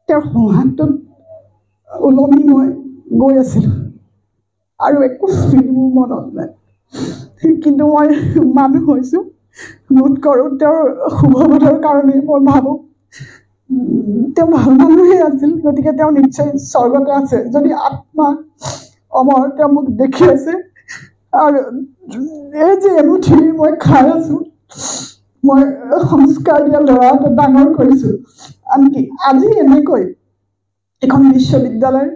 তেওঁৰ সোঁহাতটোত ওলমি মই গৈ আছিলোঁ আৰু একো স্মৃতি মোৰ মনত নাই কিন্তু মই মানুহ হৈছোঁ বোধ কৰোঁ তেওঁৰ শুভবোধৰ কাৰণে মই ভাবোঁ তেওঁ ভাল মানুহে আছিল গতিকে তেওঁ নিশ্চয় স্বৰ্গতে আছে যদি আত্মা অমৰ তেওঁ মোক দেখি আছে আৰু এই যে এমুঠি মই খাই আছোঁ মই সংস্কাৰ দিয়া ল'ৰা এটা ডাঙৰ কৰিছোঁ আনকি আজি এনেকৈ এখন বিশ্ববিদ্যালয়ৰ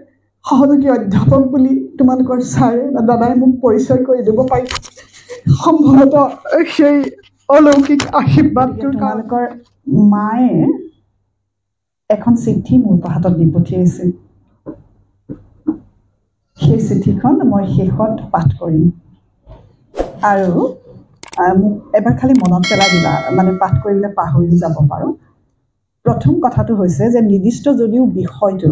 সহযোগী অধ্যাপক বুলি তোমালোকৰ ছাৰে বা দাদাই মোক পৰিচয় কৰি দিব পাৰি সম্ভৱতঃ সেই অলৌকিক আশীৰ্বাদটোৰ তোমালোকৰ মায়ে এখন চিঠি মোৰ হাতত দি পঠিয়াইছিল সেই চিঠিখন মই শেষত পাঠ কৰিম আৰু মোক এবাৰ খালি মনত পেলাই দিবা মানে পাঠ কৰিবলৈ পাহৰি যাব পাৰোঁ প্ৰথম কথাটো হৈছে যে নিৰ্দিষ্ট যদিও বিষয়টো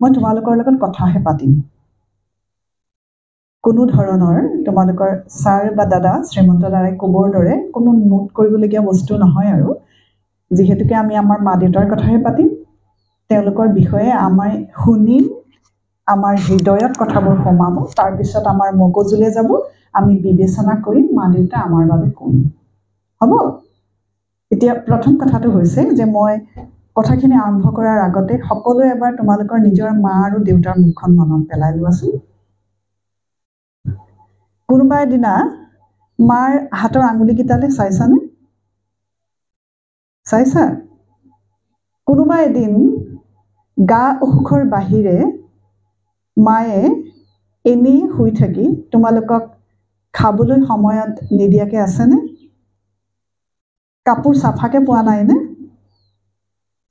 মই তোমালোকৰ লগত কথাহে পাতিম কোনো ধৰণৰ তোমালোকৰ ছাৰ বা দাদা শ্ৰীমন্ত দাদাই ক'বৰ দৰে কোনো নোট কৰিবলগীয়া বস্তু নহয় আৰু যিহেতুকে আমি আমাৰ মা দেউতাৰ কথাহে পাতিম তেওঁলোকৰ বিষয়ে আমাৰ শুনিম আমাৰ হৃদয়ত কথাবোৰ সোমাব তাৰপিছত আমাৰ মগজুলৈ যাব আমি বিবেচনা কৰিম মা দেউতা আমাৰ বাবে কোন হ'ব এতিয়া প্ৰথম কথাটো হৈছে যে মই কথাখিনি আৰম্ভ কৰাৰ আগতে সকলোৱে এবাৰ তোমালোকৰ নিজৰ মা আৰু দেউতাৰ মুখখন মনত পেলাই লোৱাচোন কোনোবা এদিনা মাৰ হাতৰ আঙুলিকেইটালৈ চাইছানে চাইছা কোনোবা এদিন গা অসুখৰ বাহিৰে মায়ে এনেই শুই থাকি তোমালোকক খাবলৈ সময়ত নিদিয়াকৈ আছেনে কাপোৰ চাফাকৈ পোৱা নাইনে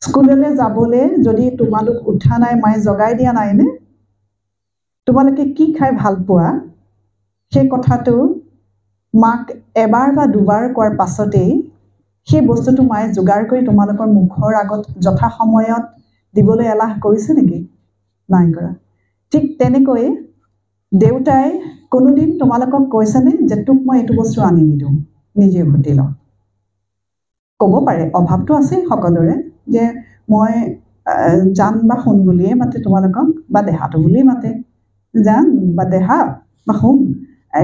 স্কুললৈ যাবলৈ যদি তোমালোক উঠা নাই মায়ে জগাই দিয়া নাইনে তোমালোকে কি খাই ভাল পোৱা সেই কথাটো মাক এবাৰ বা দুবাৰ কোৱাৰ পাছতেই সেই বস্তুটো মায়ে যোগাৰ কৰি তোমালোকৰ মুখৰ আগত যথা সময়ত দিবলৈ এলাহ কৰিছে নেকি নাই কৰা ঠিক তেনেকৈ দেউতাই কোনোদিন তোমালোকক কৈছেনে যে তোক মই এইটো বস্তু আনি নিদিওঁ নিজে ঘটি লওঁ ক'ব পাৰে অভাৱটো আছে সকলোৰে যে মই জান বা শুন বুলিয়ে মাতে তোমালোকক বা দেহাটো বুলিয়ে মাতে জান বা দেহা বা শুন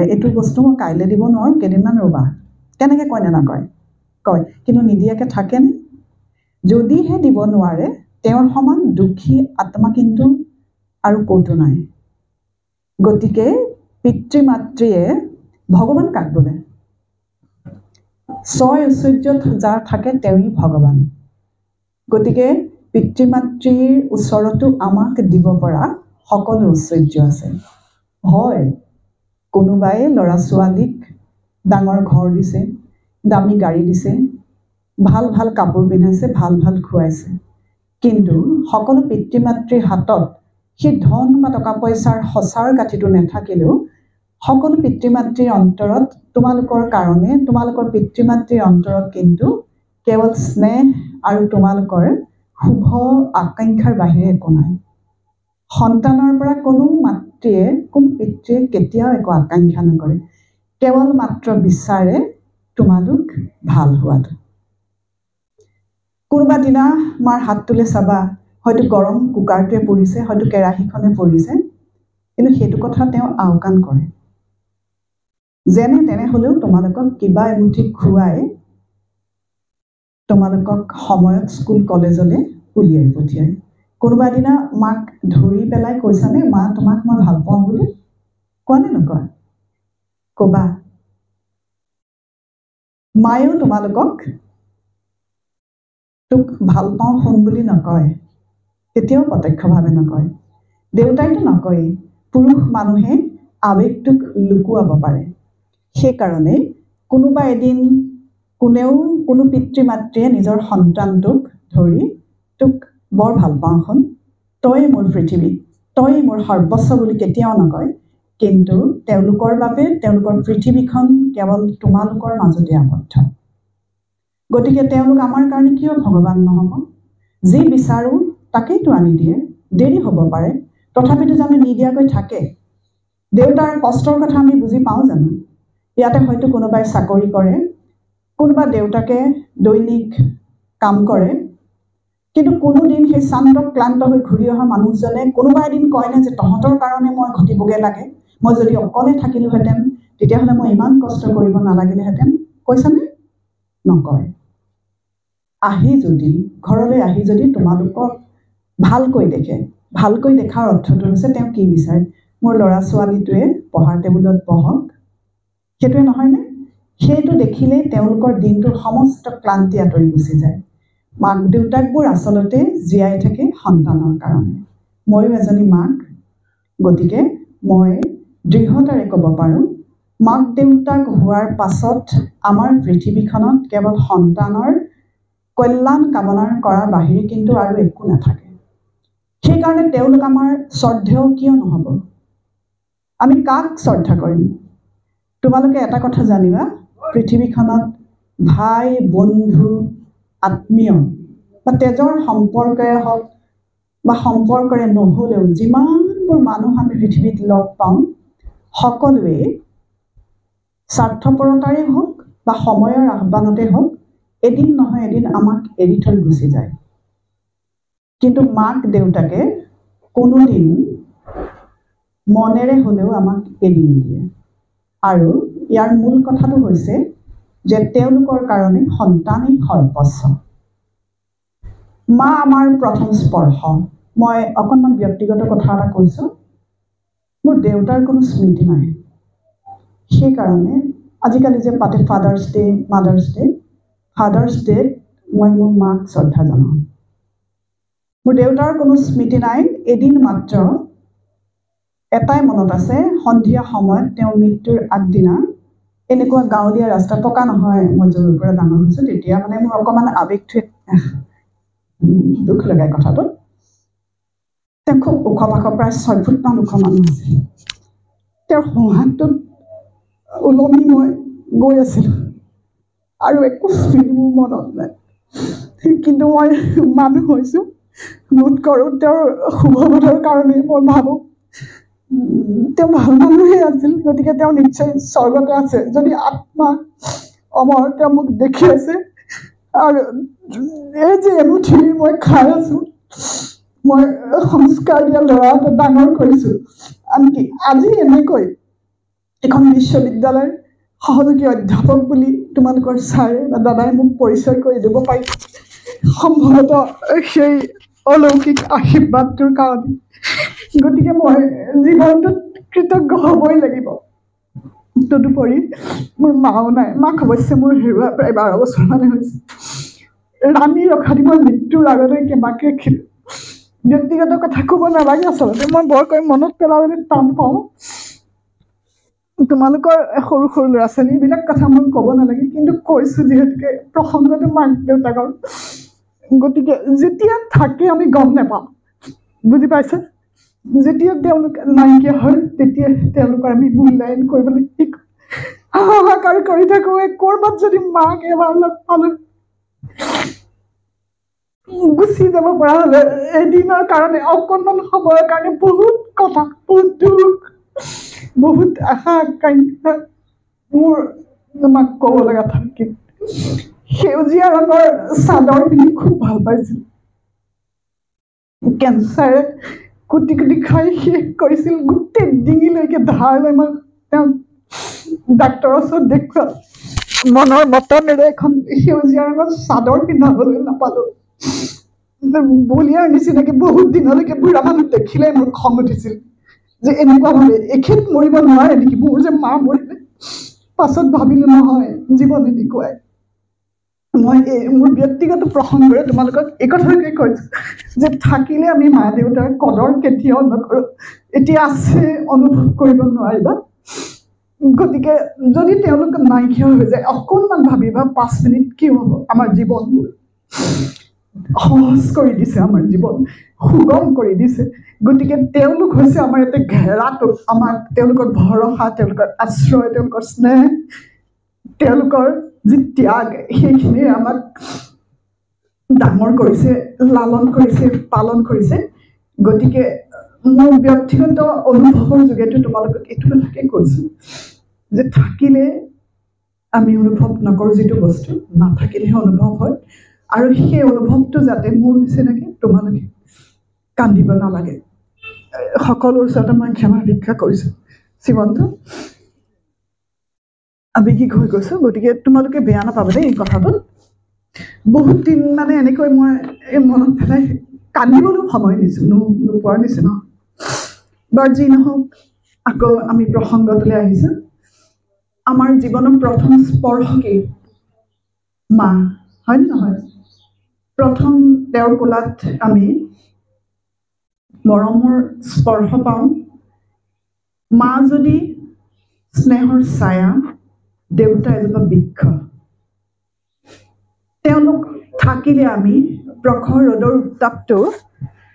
এইটো বস্তু মই কাইলৈ দিব নোৱাৰোঁ কেইদিনমান ৰ'বা কেনেকৈ কয় নে নকয় কয় কিন্তু নিদিয়াকৈ থাকেনে যদিহে দিব নোৱাৰে তেওঁৰ সমান দুখী আত্মা কিন্তু আৰু ক'তো নাই গতিকে পিতৃ মাতৃয়ে ভগৱান কাক বোলে ছয় ঐশ্বৰ্যত যাৰ থাকে তেওঁই ভগৱান গতিকে পিতৃ মাতৃৰ ওচৰতো আমাক দিব পৰা সকলো ঐশ্বৰ্য আছে হয় কোনোবাই ল'ৰা ছোৱালীক ডাঙৰ ঘৰ দিছে দামী গাড়ী দিছে ভাল ভাল কাপোৰ পিন্ধাইছে ভাল ভাল খুৱাইছে কিন্তু সকলো পিতৃ মাতৃৰ হাতত সেই ধন বা টকা পইচাৰ সঁচাৰ গাঁঠিটো নাথাকিলেও সকলো পিতৃ মাতৃৰ অন্তৰত তোমালোকৰ কাৰণে তোমালোকৰ পিতৃ মাতৃৰ অন্তৰত কিন্তু কেৱল স্নেহ আৰু তোমালোকৰ শুভ আকাংক্ষাৰ বাহিৰে একো নাই সন্তানৰ পৰা কোনো মাতৃয়ে কোনো পিতৃয়ে কেতিয়াও একো আকাংক্ষা নকৰে কেৱল মাত্ৰ বিচাৰে তোমালোক ভাল হোৱাটো কোনোবা দিনা মাৰ হাতটোলৈ চাবা হয়তো গৰম কুকাৰটোৱে পৰিছে হয়তো কেৰাহীখনে পৰিছে কিন্তু সেইটো কথা তেওঁ আওকাণ কৰে যেনে তেনেহ'লেও তোমালোকক কিবা এমুঠি খুৱাই তোমালোকক সময়ত স্কুল কলেজলৈ উলিয়াই পঠিয়ায় কোনোবা দিনা মাক ধৰি পেলাই কৈছানে মা তোমাক মই ভাল পাওঁ বুলি কোৱা নে নকয় ক'বা মায়েও তোমালোকক তোক ভাল পাওঁ শুন বুলি নকয় কেতিয়াও প্ৰত্যক্ষভাৱে নকয় দেউতাইতো নকয়েই পুৰুষ মানুহে আৱেগটোক লুকুৱাব পাৰে সেইকাৰণে কোনোবা এদিন কোনো পিতৃ মাতৃয়ে নিজৰ সন্তানটোক ধৰি তোক বৰ ভাল পাওঁ শুন তই মোৰ পৃথিৱী তই মোৰ সৰ্বস্ব বুলি কেতিয়াও নকয় কিন্তু তেওঁলোকৰ বাবে তেওঁলোকৰ পৃথিৱীখন কেৱল তোমালোকৰ মাজতে আবদ্ধ গতিকে তেওঁলোক আমাৰ কাৰণে কিয় ভগৱান নহ'ব যি বিচাৰোঁ তাকেইতো আনি দিয়ে দেৰি হ'ব পাৰে তথাপিতো জানো নিদিয়াকৈ থাকে দেউতাৰ কষ্টৰ কথা আমি বুজি পাওঁ জানো ইয়াতে হয়তো কোনোবাই চাকৰি কৰে কোনোবা দেউতাকে দৈনিক কাম কৰে কিন্তু কোনোদিন সেই শান্ত ক্লান্ত হৈ ঘূৰি অহা মানুহজনে কোনোবা এদিন কয় নে যে তহঁতৰ কাৰণে মই ঘটিবগৈ লাগে, মই যদি অকলে থাকিলোহেঁতেন তেতিয়াহ'লে মই ইমান কষ্ট কৰিব নালাগিলেহেঁতেন, কৈছেনে? নকয়। ঘৰলৈ আহি যদি তোমালোকক ভালকৈ দেখে, ভালকৈ দেখাৰ অৰ্থটো হৈছে তেওঁ কি বিচাৰে, মোৰ ল'ৰা ছোৱালীটোৱে পঢ়াৰ টেবুলত বহক, সেইটোৱে নহয়নে? সেইটো দেখিলেই তেওঁলোকৰ দিনটোৰ সমস্ত ক্লান্তি আঁতৰি গুচি যায়। মাক দেউতাকবোৰ আচলতে জীয়াই থাকে সন্তানৰ কাৰণে। ময়ো এজনী মাক, গতিকে মই দৃঢ়তাৰে ক'ব পাৰোঁ, মাক দেউতাক হোৱাৰ পাছত আমাৰ পৃথিৱীখনত কেৱল সন্তানৰ কল্যাণ কামনা কৰাৰ বাহিৰে কিন্তু আৰু একো নাথাকে। সেইকাৰণে তেওঁলোক আমাৰ শ্ৰদ্ধেয় কিয় নহ'ব? আমি কাক শ্ৰদ্ধা কৰিম? তোমালোকে এটা কথা জানিবা, পৃথিৱীখনত ভাই বন্ধু আত্মীয় বা তেজৰ সম্পৰ্কৰে হওক বা সম্পৰ্কৰে নহ'লেও যিমানবোৰ মানুহ আমি পৃথিৱীত লগ পাওঁ, সকলোৱে স্বাৰ্থপৰতাৰে হওক বা সময়ৰ আহ্বানতে হওক এদিন নহয় এদিন আমাক এৰি থৈ গুচি যায়। কিন্তু মাক দেউতাকে কোনোদিন মনেৰে হ'লেও আমাক এৰি নিদিয়ে। আৰু ইয়াৰ মূল কথাটো হৈছে যে তেওঁলোকৰ কাৰণে সন্তানেই সৰ্বস্ব। মা আমাৰ প্ৰথম স্পৰ্শ। মই অকণমান ব্যক্তিগত কথা এটা কৈছোঁ, মোৰ দেউতাৰ কোনো স্মৃতি নাই। সেইকাৰণে আজিকালি যে পাতে father's day, mother's day, father's ডেত মই মোৰ মাক শ্ৰদ্ধা জনাওঁ। মোৰ দেউতাৰ কোনো স্মৃতি নাই। এদিন মাত্ৰ এটাই মনত আছে, সন্ধিয়া সময়ত তেওঁৰ মৃত্যুৰ আগদিনা এনেকুৱা গাঁৱলীয়া ৰাস্তা, পকা নহয়, মই য'ৰ পৰা ডাঙৰ হৈছোঁ, তেতিয়া মানে মোৰ অকণমান আৱেগটোৱে দুখ লগাই কথাটো। তেওঁ খুব ওখ পাখ, প্ৰায় 6 ফুটমান ওখ মানুহ আছিল। তেওঁৰ সোঁহাতটোত ওলমি মই গৈ আছিলোঁ আৰু একো স্মৃতি মোৰ মনত নাই। কিন্তু মই মানুহ হৈছোঁ, বোধ কৰোঁ তেওঁৰ শুভবোধৰ কাৰণে মই ভাবোঁ তেওঁ ভাল মানুহেই আছিল। গতিকে তেওঁ নিশ্চয় স্বৰ্গতে আছে। যদি আত্মা অমৰ, তেওঁ মোক দেখি আছে। আৰু এই যে এমুঠি মই খাই আছোঁ, মই সংস্কাৰ দিয়া ল'ৰা এটা ডাঙৰ কৰিছোঁ। আনকি আজি এনেকৈ এখন বিশ্ববিদ্যালয়ৰ সহযোগী অধ্যাপক বুলি তোমালোকৰ ছাৰে বা দাদাই মোক পৰিচয় কৰি দিব পাৰিছে, সম্ভৱতঃ সেই অলৌকিক আশীৰ্বাদটোৰ কাৰণে। গতিকে মই জীৱনটোত কৃতজ্ঞ হ'বই লাগিব। তদুপৰি মোৰ মাও নাই। মাক অৱশ্যে মোৰ হেৰুৱা প্ৰায় 12 বছৰমানে হৈছে। ৰাণী ৰখাদি মই মৃত্যুৰ আগলৈকে মাক ৰাখিলোঁ। ব্যক্তিগত কথা ক'ব নালাগে, আচলতে মই বৰকৈ মনত পেলাবলৈ টান পাওঁ। তোমালোকৰ সৰু সৰু ল'ৰা ছোৱালীবিলাক কথা মই ক'ব নালাগে, কিন্তু কৈছোঁ যিহেতুকে প্ৰসংগটো মাক দেউতাকৰ। গতিকে যেতিয়া থাকে আমি গম নাপাওঁ, বুজি পাইছে? যেতিয়া তেওঁলোক নাইকিয়া হয় তেতিয়া তেওঁলোকৰ আমি মূল্যায়ন কৰিবলৈ হাহাকাৰ কৰি থাকোঁ। ক'ৰবাত যদি মাক এবাৰ লগ পালোঁ, গুচি যাব পৰা হ'লে এদিনৰ কাৰণে, অকণমান সময়ৰ কাৰণে বহুত কথা, বহুত দুখ, বহুত আশা আকাংক্ষা মোৰ মাক ক'ব লগা থাকে। সেউজীয়া ৰঙৰ চাদৰ পিন্ধি খুব ভাল পাইছিল। কেঞ্চাৰে কুটি কুটি খাই শেষ কৰিছিল, গোটেই ডিঙিলৈকে ধাৰ লৈ মই তেওঁক ডাক্তৰৰ ওচৰত দেখুৱালোঁ। মনৰ মতনেৰে এখন সেউজীয়া ৰঙৰ চাদৰ পিন্ধাবলৈ নাপালোঁ। বলিয়াৰ নিচিনাকে বহুত দিনলৈকে বুঢ়া মানুহ দেখিলে মোৰ খং উঠিছিল যে এনেকুৱা ভাবে এখেত মৰিব নোৱাৰে নেকি, মোৰ যে মা মৰিলে। পাছত ভাবিলোঁ নহয়, জীৱন এনেকুৱাই। মই মোৰ ব্যক্তিগত প্ৰসংগৰে তোমালোকক এই কথাকে কৈছোঁ যে থাকিলে আমি মা দেউতাৰ কদৰ কেতিয়াও নকৰোঁ। এতিয়া আছে, অনুভৱ কৰিব নোৱাৰিবা। গতিকে যদি তেওঁলোক নাইকিয়া হৈ যায়, অকণমান ভাবিবা 5 মিনিট কি হ'ব। আমাৰ জীৱনবোৰ সহজ কৰি দিছে, আমাৰ জীৱন সুগম কৰি দিছে। গতিকে তেওঁলোক হৈছে আমাৰ এটা ঘেৰাটো, আমাক তেওঁলোকৰ ভৰসা, তেওঁলোকৰ আশ্ৰয়, তেওঁলোকৰ স্নেহ, তেওঁলোকৰ যি ত্যাগ, সেইখিনিয়ে আমাক ডাঙৰ কৰিছে, লালন কৰিছে, পালন কৰিছে। গতিকে মোৰ ব্যক্তিগত অনুভৱৰ যোগেদি তোমালোকক এইটো কথাকে কৈছোঁ যে থাকিলে আমি অনুভৱ নকৰোঁ যিটো বস্তু, নাথাকিলেহে অনুভৱ হয়। আৰু সেই অনুভৱটো যাতে মোৰ নিচিনাকৈ তোমালোকে কান্দিব নালাগে। সকলোৰ ওচৰতে মই ক্ষমা ভিক্ষা কৰিছোঁ। শ্ৰীমন্ত আৱেগিক হৈ গৈছোঁ, গতিকে তোমালোকে বেয়া নাপাবা দেই। এই কথাটোত বহুত দিন মানে এনেকৈ মই এই মনত পেলাই কান্দিবলৈও সময় নোপোৱাৰ নিচিনা। বাৰু যি নহওক, আকৌ আমি প্ৰসংগটোলৈ আহিছোঁ। আমাৰ জীৱনৰ প্ৰথম স্পৰ্শকেই মা, হয়নে নহয়? প্ৰথম তেওঁৰ কোলাত আমি মৰমৰ স্পৰ্শ পাওঁ। মা যদি স্নেহৰ ছায়া, দেউতা এজোপা বৃক্ষ। তেওঁলোক থাকিলে আমি প্ৰখৰ ৰ'দৰ উত্তাপটো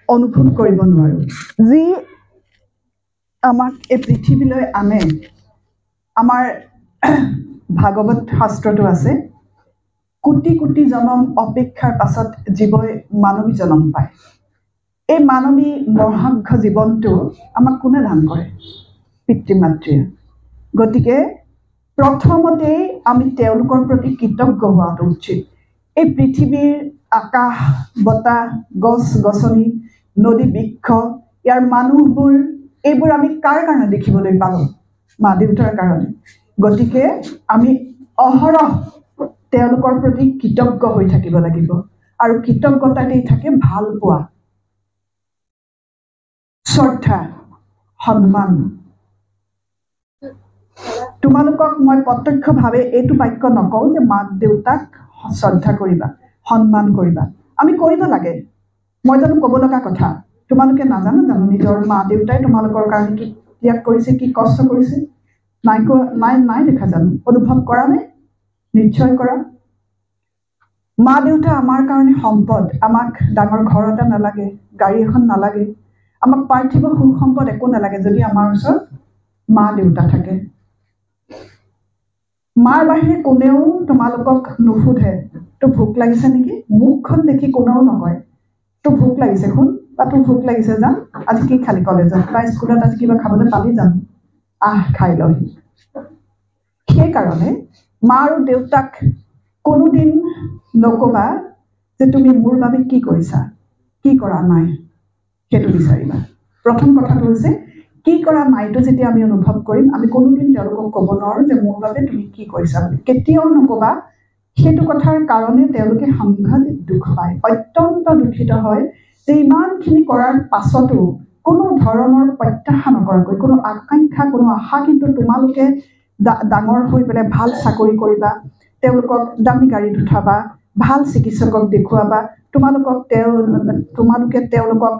অনুভৱ কৰিব নোৱাৰোঁ। যি আমাক এই পৃথিৱীলৈ আনে, আমাৰ ভাগৱত শাস্ত্ৰটো আছে, কোটি কোটি জনম অপেক্ষাৰ পাছত জীৱই মানৱী জনম পায়। এই মানৱী মহাৰ্ঘ জীৱনটো আমাক কোনে দান কৰে? পিতৃ মাতৃয়ে। গতিকে প্ৰথমতেই আমি তেওঁলোকৰ প্ৰতি কৃতজ্ঞ হোৱাটো উচিত। এই পৃথিৱীৰ আকাশ, বতাহ, গছ গছনি, নদী বৃক্ষ, ইয়াৰ মানুহবোৰ, এইবোৰ আমি কাৰ কাৰণে দেখিবলৈ পালোঁ? মা দেউতাৰ কাৰণে। গতিকে আমি অহৰহ তেওঁলোকৰ প্ৰতি কৃতজ্ঞ হৈ থাকিব লাগিব। আৰু কৃতজ্ঞতাতেই থাকে ভাল পোৱা, শ্ৰদ্ধা, সন্মান। তোমালোকক মই প্ৰত্যক্ষভাৱে এইটো বাক্য নকওঁ যে মাক দেউতাক শ্ৰদ্ধা কৰিবা, সন্মান কৰিবা। আমি কৰিব লাগে। মই জানো ক'ব লগা কথা? তোমালোকে নাজানো জানো নিজৰ মা দেউতাই তোমালোকৰ কাৰণে কি ত্যাগ কৰিছে, কি কষ্ট কৰিছে? নাই দেখা জানো? অনুভৱ কৰা নে? নিশ্চয় কৰা। মা দেউতা আমাৰ কাৰণে সম্পদ। আমাক ডাঙৰ ঘৰ এটা নালাগে, গাড়ী এখন নালাগে, আমাক পাৰ্থিৱ সুখ সম্পদ একো নালাগে যদি আমাৰ ওচৰত মা দেউতা থাকে। মাৰ বাহিৰে কোনেও তোমালোকক নুসুধে তোৰ ভোক লাগিছে নেকি? মুখখন দেখি কোনেও নকয় তোৰ ভোক লাগিছে শুন, বা তোৰ ভোক লাগিছে যাম, আজি কি খালি কলেজত বা স্কুলত, আজি কিবা খাবলৈ পালি জানো? খাই লহি। সেইকাৰণে মা আৰু দেউতাক কোনোদিন নকবা যে তুমি মোৰ বাবে কি কৰিছা, কি কৰা নাই, সেইটো বিচাৰিবা। প্ৰথম কথাটো হৈছে কি কৰা নাইটো যেতিয়া আমি অনুভৱ কৰিম, আমি কোনোদিন তেওঁলোকক ক'ব নোৱাৰোঁ যে মোৰ বাবে তুমি কি কৰিছা বুলি। কেতিয়াও নকবা। সেইটো কথাৰ কাৰণে তেওঁলোকে সাংঘাতিক দুখ পায়, অত্যন্ত দুখিত হয় যে ইমানখিনি কৰাৰ পাছতো কোনো ধৰণৰ প্ৰত্যাশা নকৰাকৈ, কোনো আকাংক্ষা, কোনো আশা, কিন্তু তোমালোকে ডাঙৰ হৈ পেলাই ভাল চাকৰি কৰিবা, তেওঁলোকক দামী গাড়ীত উঠাবা, ভাল চিকিৎসকক দেখুৱাবা, তোমালোকে তেওঁলোকক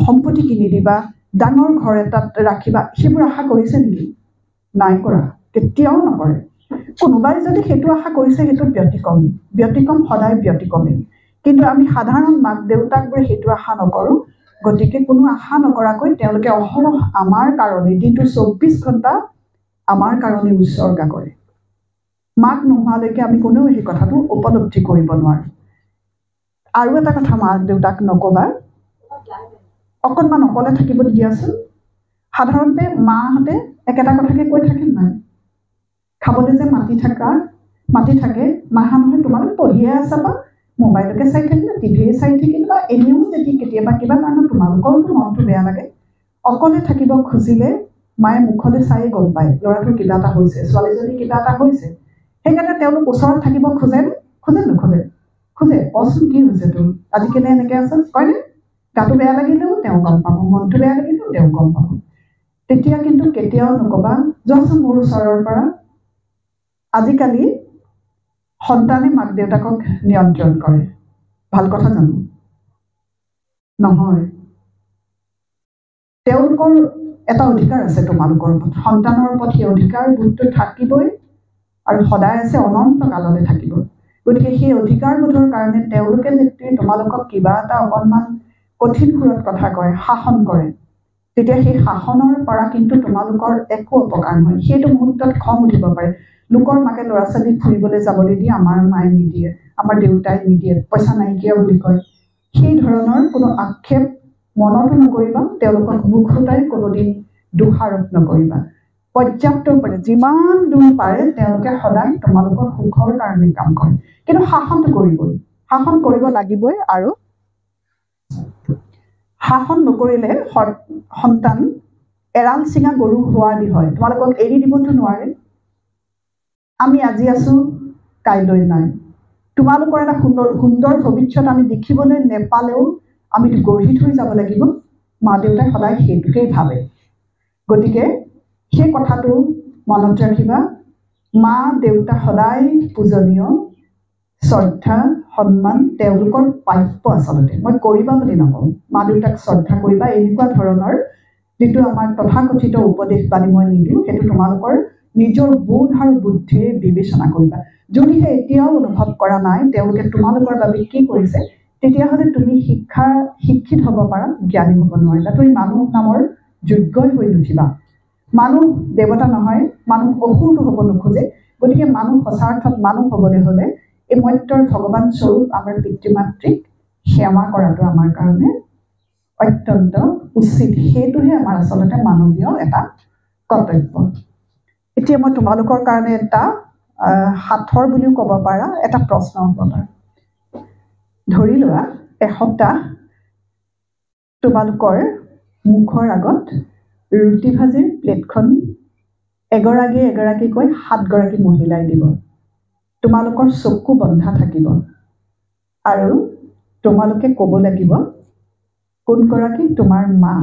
সম্পত্তি কিনি দিবা, ডাঙৰ ঘৰ এটাত ৰাখিবা, সেইবোৰ আশা কৰিছে নেকি? নাই কৰা, কেতিয়াও নকৰে। কোনোবাই যদি সেইটো আশা কৰিছে সেইটো ব্যতিক্ৰম সদায় ব্যতিক্ৰমেই। কিন্তু আমি সাধাৰণ মাক দেউতাকবোৰে সেইটো আশা নকৰোঁ। গতিকে কোনো আশা নকৰাকৈ তেওঁলোকে অহৰহ আমাৰ কাৰণে দিনটো 24 ঘণ্টা আমাৰ কাৰণে উৎসৰ্গা কৰে। মাক নোহোৱালৈকে আমি কোনেও সেই কথাটো উপলব্ধি কৰিব নোৱাৰোঁ। আৰু এটা কথা মাক দেউতাক নকবা, অকণমান অকলে থাকিবলৈ দিয়াচোন। সাধাৰণতে মাহঁতে একেটা কথাকে কৈ থাকে নাই, খাবলৈ যে মাতি থাকে, নাহা নহয়, তোমালোক পঢ়িয়ে আছা বা মোবাইলকে চাই থাকিলে, টিভিয়ে চাই থাকিলে, বা এনেও যদি কেতিয়াবা কিবা কাৰণত তোমালোকৰতো মনটো বেয়া লাগে, অকলে থাকিব খুজিলে মায়ে মুখলৈ চায়ে গম পায় ল'ৰাটোৰ কিবা এটা হৈছে, ছোৱালীজনী কিবা এটা হৈছে। সেইকাৰণে তেওঁলোক ওচৰত থাকিব খোজে নোখোজে? খোজে। কচোন কি হৈছে তোৰ, আজি কেলে এনেকৈ আছে, কয়নে? গাটো বেয়া লাগিলেও তেওঁ গম পাব, মনটো বেয়া লাগিলেও তেওঁ গম পাব। তেতিয়া কিন্তু কেতিয়াও নকবা যোৱাচোন মোৰ ওচৰৰ পৰা। আজিকালি সন্তানে মাক দেউতাকক নিয়ন্ত্ৰণ কৰে, ভাল কথা জানো? নহয়। তেওঁলোকৰ এটা অধিকাৰ আছে তোমালোকৰ ওপৰত, সন্তানৰ ওপৰত সেই অধিকাৰ বোধটো থাকিবই আৰু সদায় আছে, অনন্ত কাললৈ থাকিব। গতিকে সেই অধিকাৰবোধৰ কাৰণে তেওঁলোকে যেতিয়া তোমালোকক কিবা এটা অকণমান কঠিন সুৰত কথা কয়, শাসন কৰে, তেতিয়া সেই শাসনৰ পৰা কিন্তু তোমালোকৰ একো অপকাৰ নহয়। সেইটো মুহূৰ্তত খং উঠিব পাৰে, লোকৰ মাকে ল'ৰা ছোৱালীক ফুৰিবলৈ যাবলৈ দিয়ে, আমাৰ মায়ে নিদিয়ে, আমাৰ দেউতাই নিদিয়ে, পইচা নাইকিয়া বুলি কয়। সেই ধৰণৰ কোনো আক্ষেপ মনতো নকৰিবা, তেওঁলোকক মুখ ফুটাই কোনোদিন দোষাৰোপ নকৰিবা। পৰ্যাপ্ত পাৰে, যিমান দূৰ পাৰে তেওঁলোকে সদায় তোমালোকৰ সুখৰ কাৰণে কাম কৰে, কিন্তু শাসনটো কৰিবই। শাসন কৰিব লাগিবই আৰু শাসন নকৰিলে সন্তান এৰাল চিঙা গৰু হোৱাদি হয় তোমালোকক এৰি দিবতো নোৱাৰে আমি আজি আছো কাইলৈ নাই তোমালোকৰ এটা সুন্দৰ ভৱিষ্যত আমি দেখিবলৈ নেপালেও আমি গঢ়ি থৈ যাব লাগিব মা দেউতাই সদায় সেইটোকেই ভাবে গতিকে সেই কথাটো মনত ৰাখিবা মা দেউতা সদায় পূজনীয় শ্ৰদ্ধা সন্মান তেওঁলোকৰ প্ৰাপ্য আচলতে মই কৰিবা বুলি নকওঁ মা দেউতাক শ্ৰদ্ধা কৰিবা এনেকুৱা ধৰণৰ যিটো আমাৰ তথাকথিত উপদেশ বাণী মই নিদিওঁ সেইটো তোমালোকৰ নিজৰ বোধ আৰু বুদ্ধিৰে বিবেচনা কৰিবা যদিহে এতিয়াও অনুভৱ কৰা নাই তেওঁলোকে তোমালোকৰ বাবে কি কৰিছে তেতিয়াহ'লে তুমি শিক্ষিত হ'ব পাৰা জ্ঞানী হ'ব নোৱাৰিবা তুমি মানুহ নামৰ যোগ্যই হৈ নুঠিবা মানুহ দেৱতা নহয় মানুহ অসুৰটো হ'ব নোখোজে গতিকে মানুহ সঁচাৰ্থত মানুহ হ'বলৈ হ'লে এই মৰ্ত্যৰ ভগৱান স্বৰূপ আমাৰ পিতৃ মাতৃক সেৱা কৰাটো আমাৰ কাৰণে অত্যন্ত উচিত সেইটোহে আমাৰ আচলতে মানৱীয় এটা কৰ্তব্য এতিয়া মই তোমালোকৰ কাৰণে এটা হাতৰ বুলিও ক'ব পাৰা এটা প্ৰশ্ন হ'ব পাৰা ধৰি লোৱা এসপ্তাহ তোমালোকৰ মুখৰ আগত ৰুটি ভাজিৰ প্লেটখন এগৰাকীকৈ 7 গৰাকী মহিলাই দিব তোমালোকৰ চকু বন্ধা থাকিব আৰু তোমালোকে ক'ব লাগিব কোনগৰাকী তোমাৰ মা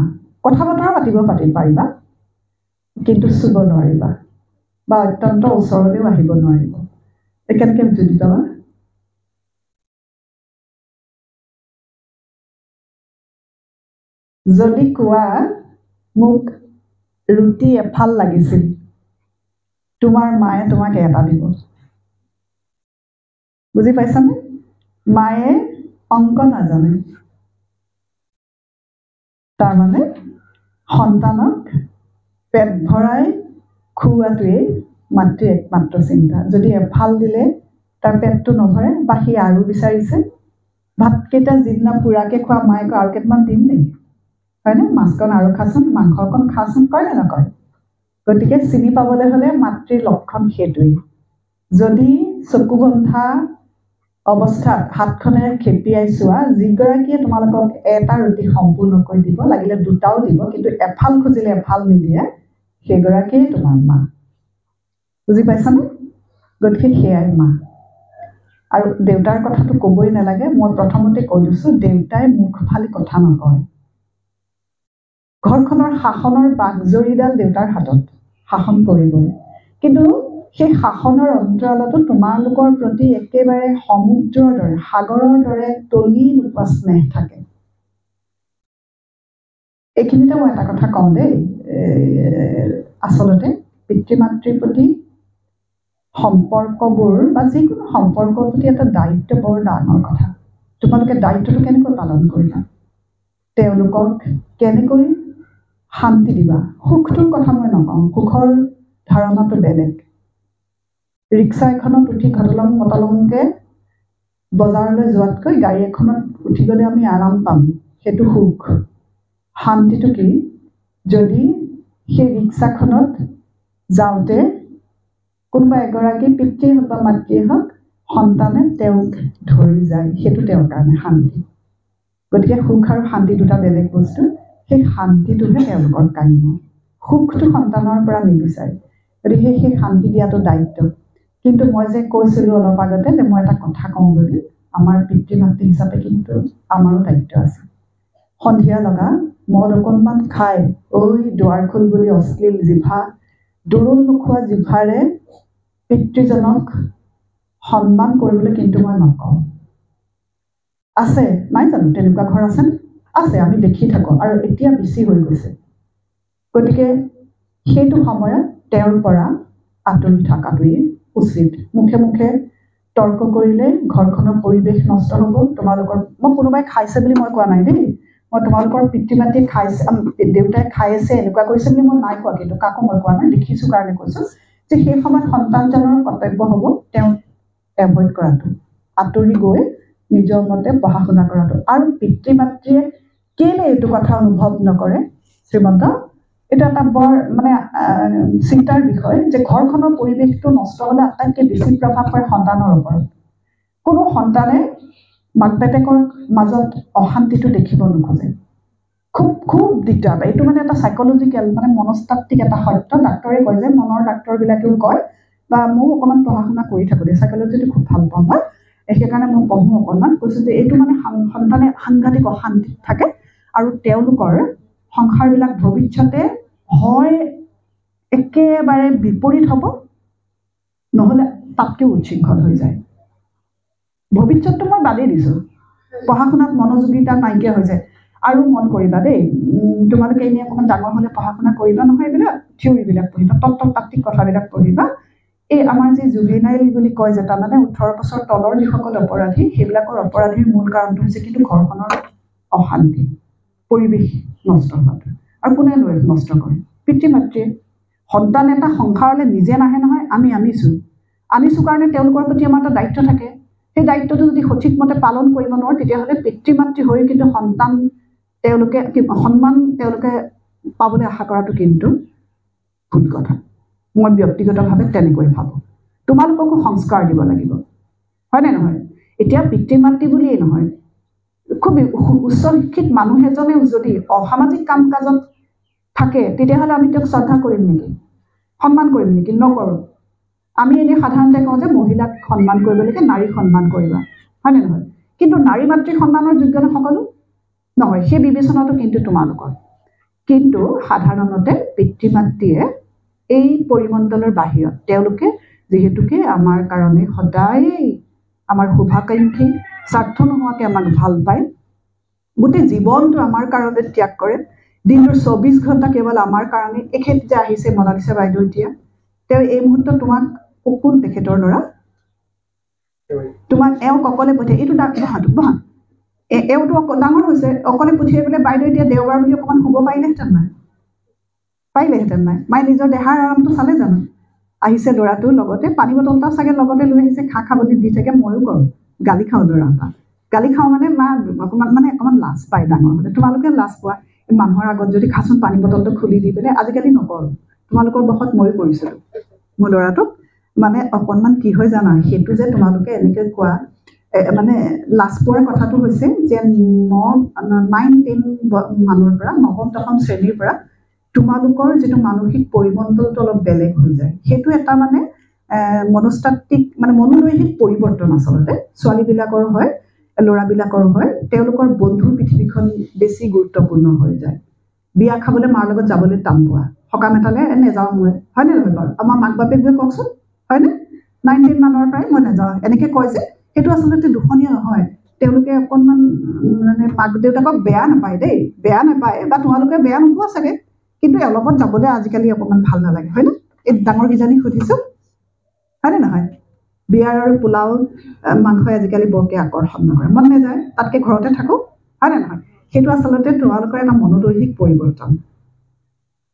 কথা বতৰা পাতিব পাৰিবা কিন্তু চুব নোৱাৰিবা বা অত্যন্ত ওচৰলৈও আহিব নোৱাৰিব কেনেকৈ বুজি পাবা যদি কোৱা মোক ৰুটি এফাল লাগিছিল তোমাৰ মায়ে তোমাক এটা দিব বুজি পাইছানে মায়ে অংক নাজানে তাৰমানে সন্তানক পেট ভৰাই খুওৱাটোৱেই মাতৃৰ একমাত্ৰ চিন্তা যদি এফাল দিলে তাৰ পেটটো নভৰে বা সি আৰু বিচাৰিছে ভাতকেইটা যিদিনা পুৰাকৈ খোৱা মায়ে কয় আৰু কেইটামান দিম নেকি হয়নে মাছকণ আৰু খাচোন মাংস অকণ খাচোন কয় নে নকয় গতিকে চিনি পাবলৈ হ'লে মাতৃৰ লক্ষণ সেইটোৱেই যদি চকু বন্ধা অৱস্থাত হাতখনেৰে খেপিয়াই চোৱা যিগৰাকীয়ে তোমালোকক এটা ৰুটি সম্পূৰ্ণকৈ দিব লাগিলে দুটাও দিব কিন্তু এফাল খুজিলে এফাল নিদিয়ে সেইগৰাকীয়ে তোমাৰ মা বুজি পাইছানে গতিকে সেয়াই মা আৰু দেউতাৰ কথাটো ক'বই নালাগে মই প্ৰথমতে কৈ দিছোঁ দেউতাই মুখ ফালি কথা নকয় ঘৰখনৰ শাসনৰ বাঘজৰীডাল দেউতাৰ হাতত শাসন কৰিবই কিন্তু সেই শাসনৰ অন্তৰালতো তোমালোকৰ প্ৰতি একেবাৰে সমুদ্ৰৰ দৰে সাগৰৰ দৰে তলি নোপোৱা স্নেহ থাকে এইখিনিতে মই এটা কথা কওঁ দেই আচলতে পিতৃ মাতৃৰ প্ৰতি সম্পৰ্কবোৰ বা যিকোনো সম্পৰ্কৰ প্ৰতি এটা দায়িত্ব বৰ ডাঙৰ কথা তোমালোকে দায়িত্বটো কেনেকৈ পালন কৰিবা তেওঁলোকক কেনেকৈ শান্তি দিবা সুখটোৰ কথা মই নকওঁ সুখৰ ধাৰণাটো বেলেগ ৰিক্সা এখনত উঠি ঘটলং মতলংকৈ বজাৰলৈ যোৱাতকৈ গাড়ী এখনত উঠি গ'লে আমি আৰাম পাম সেইটো সুখ শান্তিটো কি যদি সেই ৰিক্সাখনত যাওঁতে কোনোবা এগৰাকী পিতৃয়ে হওক বা মাতৃয়ে হওক সন্তানে তেওঁক ধৰি যায় সেইটো তেওঁৰ কাৰণে শান্তি গতিকে সুখ আৰু শান্তি দুটা বেলেগ বস্তু সেই শান্তিটোহে তেওঁলোকৰ কাম্য সুখটো সন্তানৰ পৰা নিবিচাৰে গতিকে সেই শান্তি দিয়াটো দায়িত্ব কিন্তু মই যে কৈছিলোঁ অলপ আগতে যে মই এটা কথা কওঁ বুলি আমাৰ পিতৃ মাতৃ হিচাপে কিন্তু আমাৰো দায়িত্ব আছে সন্ধিয়া লগা মদ অকণমান খাই ঐ দুৱাৰ খোল বুলি অশ্লীল জিভা দোৰোণ নোখোৱা জিভাৰে পিতৃজনক সন্মান কৰিবলৈ কিন্তু মই নকওঁ আছে নাই জানো তেনেকুৱা ঘৰ আছে আছে আমি দেখি থাকোঁ আৰু এতিয়া বেছি হৈ গৈছে গতিকে সেইটো সময়ত তেওঁৰ পৰা আঁতৰি থকাটোৱেই উচিত মুখে মুখে তৰ্ক কৰিলে ঘৰখনৰ পৰিৱেশ নষ্ট হ'ব তোমালোকৰ মই কোনোবাই খাইছে বুলি মই কোৱা নাই দেই মই তোমালোকৰ পিতৃ মাতৃ খাইছে দেউতাই খাই আছে এনেকুৱা কৰিছে বুলি মই নাই কোৱা কিন্তু কাকো মই কোৱা নাই দেখিছোঁ কাৰণে কৈছোঁ যে সেই সময়ত সন্তানজনৰ কৰ্তব্য হ'ব তেওঁক এভইড কৰাটো আঁতৰি গৈ নিজৰ মতে পঢ়া শুনা কৰাটো আৰু পিতৃ মাতৃয়ে কেলে এইটো কথা অনুভৱ নকৰে শ্ৰীমন্ত এটা এটা বৰ মানে চিন্তাৰ বিষয় যে ঘৰখনৰ পৰিৱেশটো নষ্ট হ'লে আটাইতকৈ বেছি প্ৰভাৱ পৰে সন্তানৰ ওপৰত কোনো সন্তানে মাক বাপেকৰ মাজত অশান্তিটো দেখিব নোখোজে খুব খুব দিগদাৰ পায় এইটো মানে এটা সাইকোলজিকেল মানে মনস্তাত্ত্বিক এটা সত্য ডাক্তৰে কয় যে মনৰ ডাক্তৰবিলাকেও কয় বা ময়ো অকণমান পঢ়া শুনা কৰি থাকোঁ দেই সাইকোলজিটো খুব ভাল পাওঁ মই সেইকাৰণে মই পঢ়োঁ অকণমান কৈছোঁ যে এইটো মানে সন্তানে সাংঘাতিক অশান্তিত থাকে আৰু তেওঁলোকৰ সংসাৰবিলাক ভৱিষ্যতে হয় একেবাৰে বিপৰীত হ'ব নহ'লে তাতকৈ উচ্ছৃংখল হৈ যায় ভৱিষ্যতটো মই বাদেই দিছোঁ পঢ়া শুনাত মনোযোগিতা নাইকিয়া হৈ যায় আৰু মন কৰিবা দেই তোমালোকে এনেই অকণমান ডাঙৰ হ'লে পঢ়া শুনা কৰিবা নহয় এইবিলাক থিয়ৰিবিলাক পঢ়িবা তত্ত্বতাত্ত্বিক কথাবিলাক পঢ়িবা এই আমাৰ যি জুভেনাইল বুলি কয় যে তাৰমানে 18 বছৰ তলৰ যিসকল অপৰাধী সেইবিলাকৰ অপৰাধীৰ মূল কাৰণটো হৈছে কিন্তু ঘৰখনৰ অশান্তি পৰিৱেশ নষ্ট হোৱাটো আৰু কোনে নষ্ট কৰে পিতৃ মাতৃয়ে সন্তান এটা সংসাৰলৈ নিজে নাহে নহয় আমি আনিছোঁ কাৰণে তেওঁলোকৰ প্ৰতি আমাৰ এটা দায়িত্ব থাকে সেই দায়িত্বটো যদি সঠিকমতে পালন কৰিব নোৱাৰে তেতিয়াহ'লে পিতৃ মাতৃ হৈ কিন্তু সন্তান তেওঁলোকে সন্মান তেওঁলোকে পাবলৈ আশা কৰাটো কিন্তু ভুল কথা মই ব্যক্তিগতভাৱে তেনেকৈ ভাবোঁ তোমালোককো সংস্কাৰ দিব লাগিব হয়নে নহয় এতিয়া পিতৃ মাতৃ বুলিয়েই নহয় খুব উচ্চ শিক্ষিত মানুহ এজনেও যদি অসামাজিক কাম কাজত থাকে তেতিয়াহ'লে আমি তেওঁক শ্ৰদ্ধা কৰিম নেকি সন্মান কৰিম নেকি নকৰোঁ আমি এনেই সাধাৰণতে কওঁ যে মহিলাক সন্মান কৰিব লাগে নাৰীক সন্মান কৰিবা হয়নে নহয় কিন্তু নাৰী মাতৃক সন্মানৰ যোগ্য সকলো নহয় সেই বিবেচনাটো কিন্তু তোমালোকৰ কিন্তু সাধাৰণতে পিতৃ মাতৃয়ে এই পৰিমণ্ডলৰ বাহিৰত তেওঁলোকে যিহেতুকে আমাৰ কাৰণে সদায় আমাৰ শুভাকাংক্ষী স্বাৰ্থ নোহোৱাকৈ আমাক ভাল পায় গোটেই জীৱনটো আমাৰ কাৰণে ত্যাগ কৰে দিনটোৰ 24 ঘণ্টা কেৱল আমাৰ কাৰণে এখেত যে আহিছে মনালিছা বাইদেউ এতিয়া তেওঁ এই মুহূৰ্তত তোমাক কোন তেখেতৰ ল'ৰা তোমাক এওঁক অকলে পঠিয়াই এইটো বহা এওঁটো ডাঙৰ হৈছে অকলে পঠিয়াই পেলাই বাইদেউ এতিয়া দেওবাৰ বুলি অকণমান শুব পাৰিলেহেঁতেন নাই মায়ে নিজৰ দেহাৰ আৰামটো চালে জানো আহিছে ল'ৰাটো লগতে পানী বটল এটা চাগে লগতে লৈ আহিছে খাবলৈ দি থাকে ময়ো কৰোঁ গালি খাওঁ ল'ৰা এটা গালি খাওঁ মানে মা অকণমান লাজ পায় ডাঙৰ হ'লে তোমালোকে লাজ পোৱা মানুহৰ আগত যদি খাচোন পানী বটলটো খুলি দি পেলাই আজিকালি নকৰোঁ তোমালোকৰ বহত ময়ো কৰিছিলোঁ মোৰ ল'ৰাটোক মানে অকণমান কি হয় জানা সেইটো যে তোমালোকে এনেকৈ কোৱা মানে লাজ পোৱাৰ কথাটো হৈছে যে 9-10 মানুহৰ পৰা 9ম শ্ৰেণীৰ পৰা তোমালোকৰ যিটো মানসিক পৰিমণ্ডলটো অলপ বেলেগ হৈ যায় সেইটো এটা মানে মনস্তাত্ত্বিক মানে মনোদৈহিক পৰিৱৰ্তন আচলতে ছোৱালীবিলাকৰ হয় ল'ৰাবিলাকৰ হয় তেওঁলোকৰ বন্ধুৰ পৃথিৱীখন বেছি গুৰুত্বপূৰ্ণ হৈ যায় বিয়া খাবলৈ মাৰ লগত যাবলৈ টান পোৱা সকাম এটালৈ নেযাওঁ মই হয়নে নহয় বাৰু আমাৰ মাক বাপেক যে কওকচোন হয়নে 9-10 মানৰ পৰাই মই নাযাওঁ এনেকৈ কয় যে সেইটো আচলতে দুখনীয়া নহয় তেওঁলোকে অকণমান মানে মাক দেউতাকক বেয়া নাপায় দেই বেয়া নাপায় বা তোমালোকে বেয়া নোপোৱা চাগে কিন্তু অলপত যাবলৈ আজিকালি অকণমান ভাল নালাগে হয়নে এই ডাঙৰকেইজনীক সুধিছোঁ হয়নে নহয় বিয়াৰ আৰু পোলাও মাংসই আজিকালি বৰকৈ আকৰ্ষণ নকৰে মন নাযায় তাতকৈ ঘৰতে থাকোঁ হয়নে নহয় সেইটো আচলতে তোমালোকৰ এটা মনোদৈহিক পৰিৱৰ্তন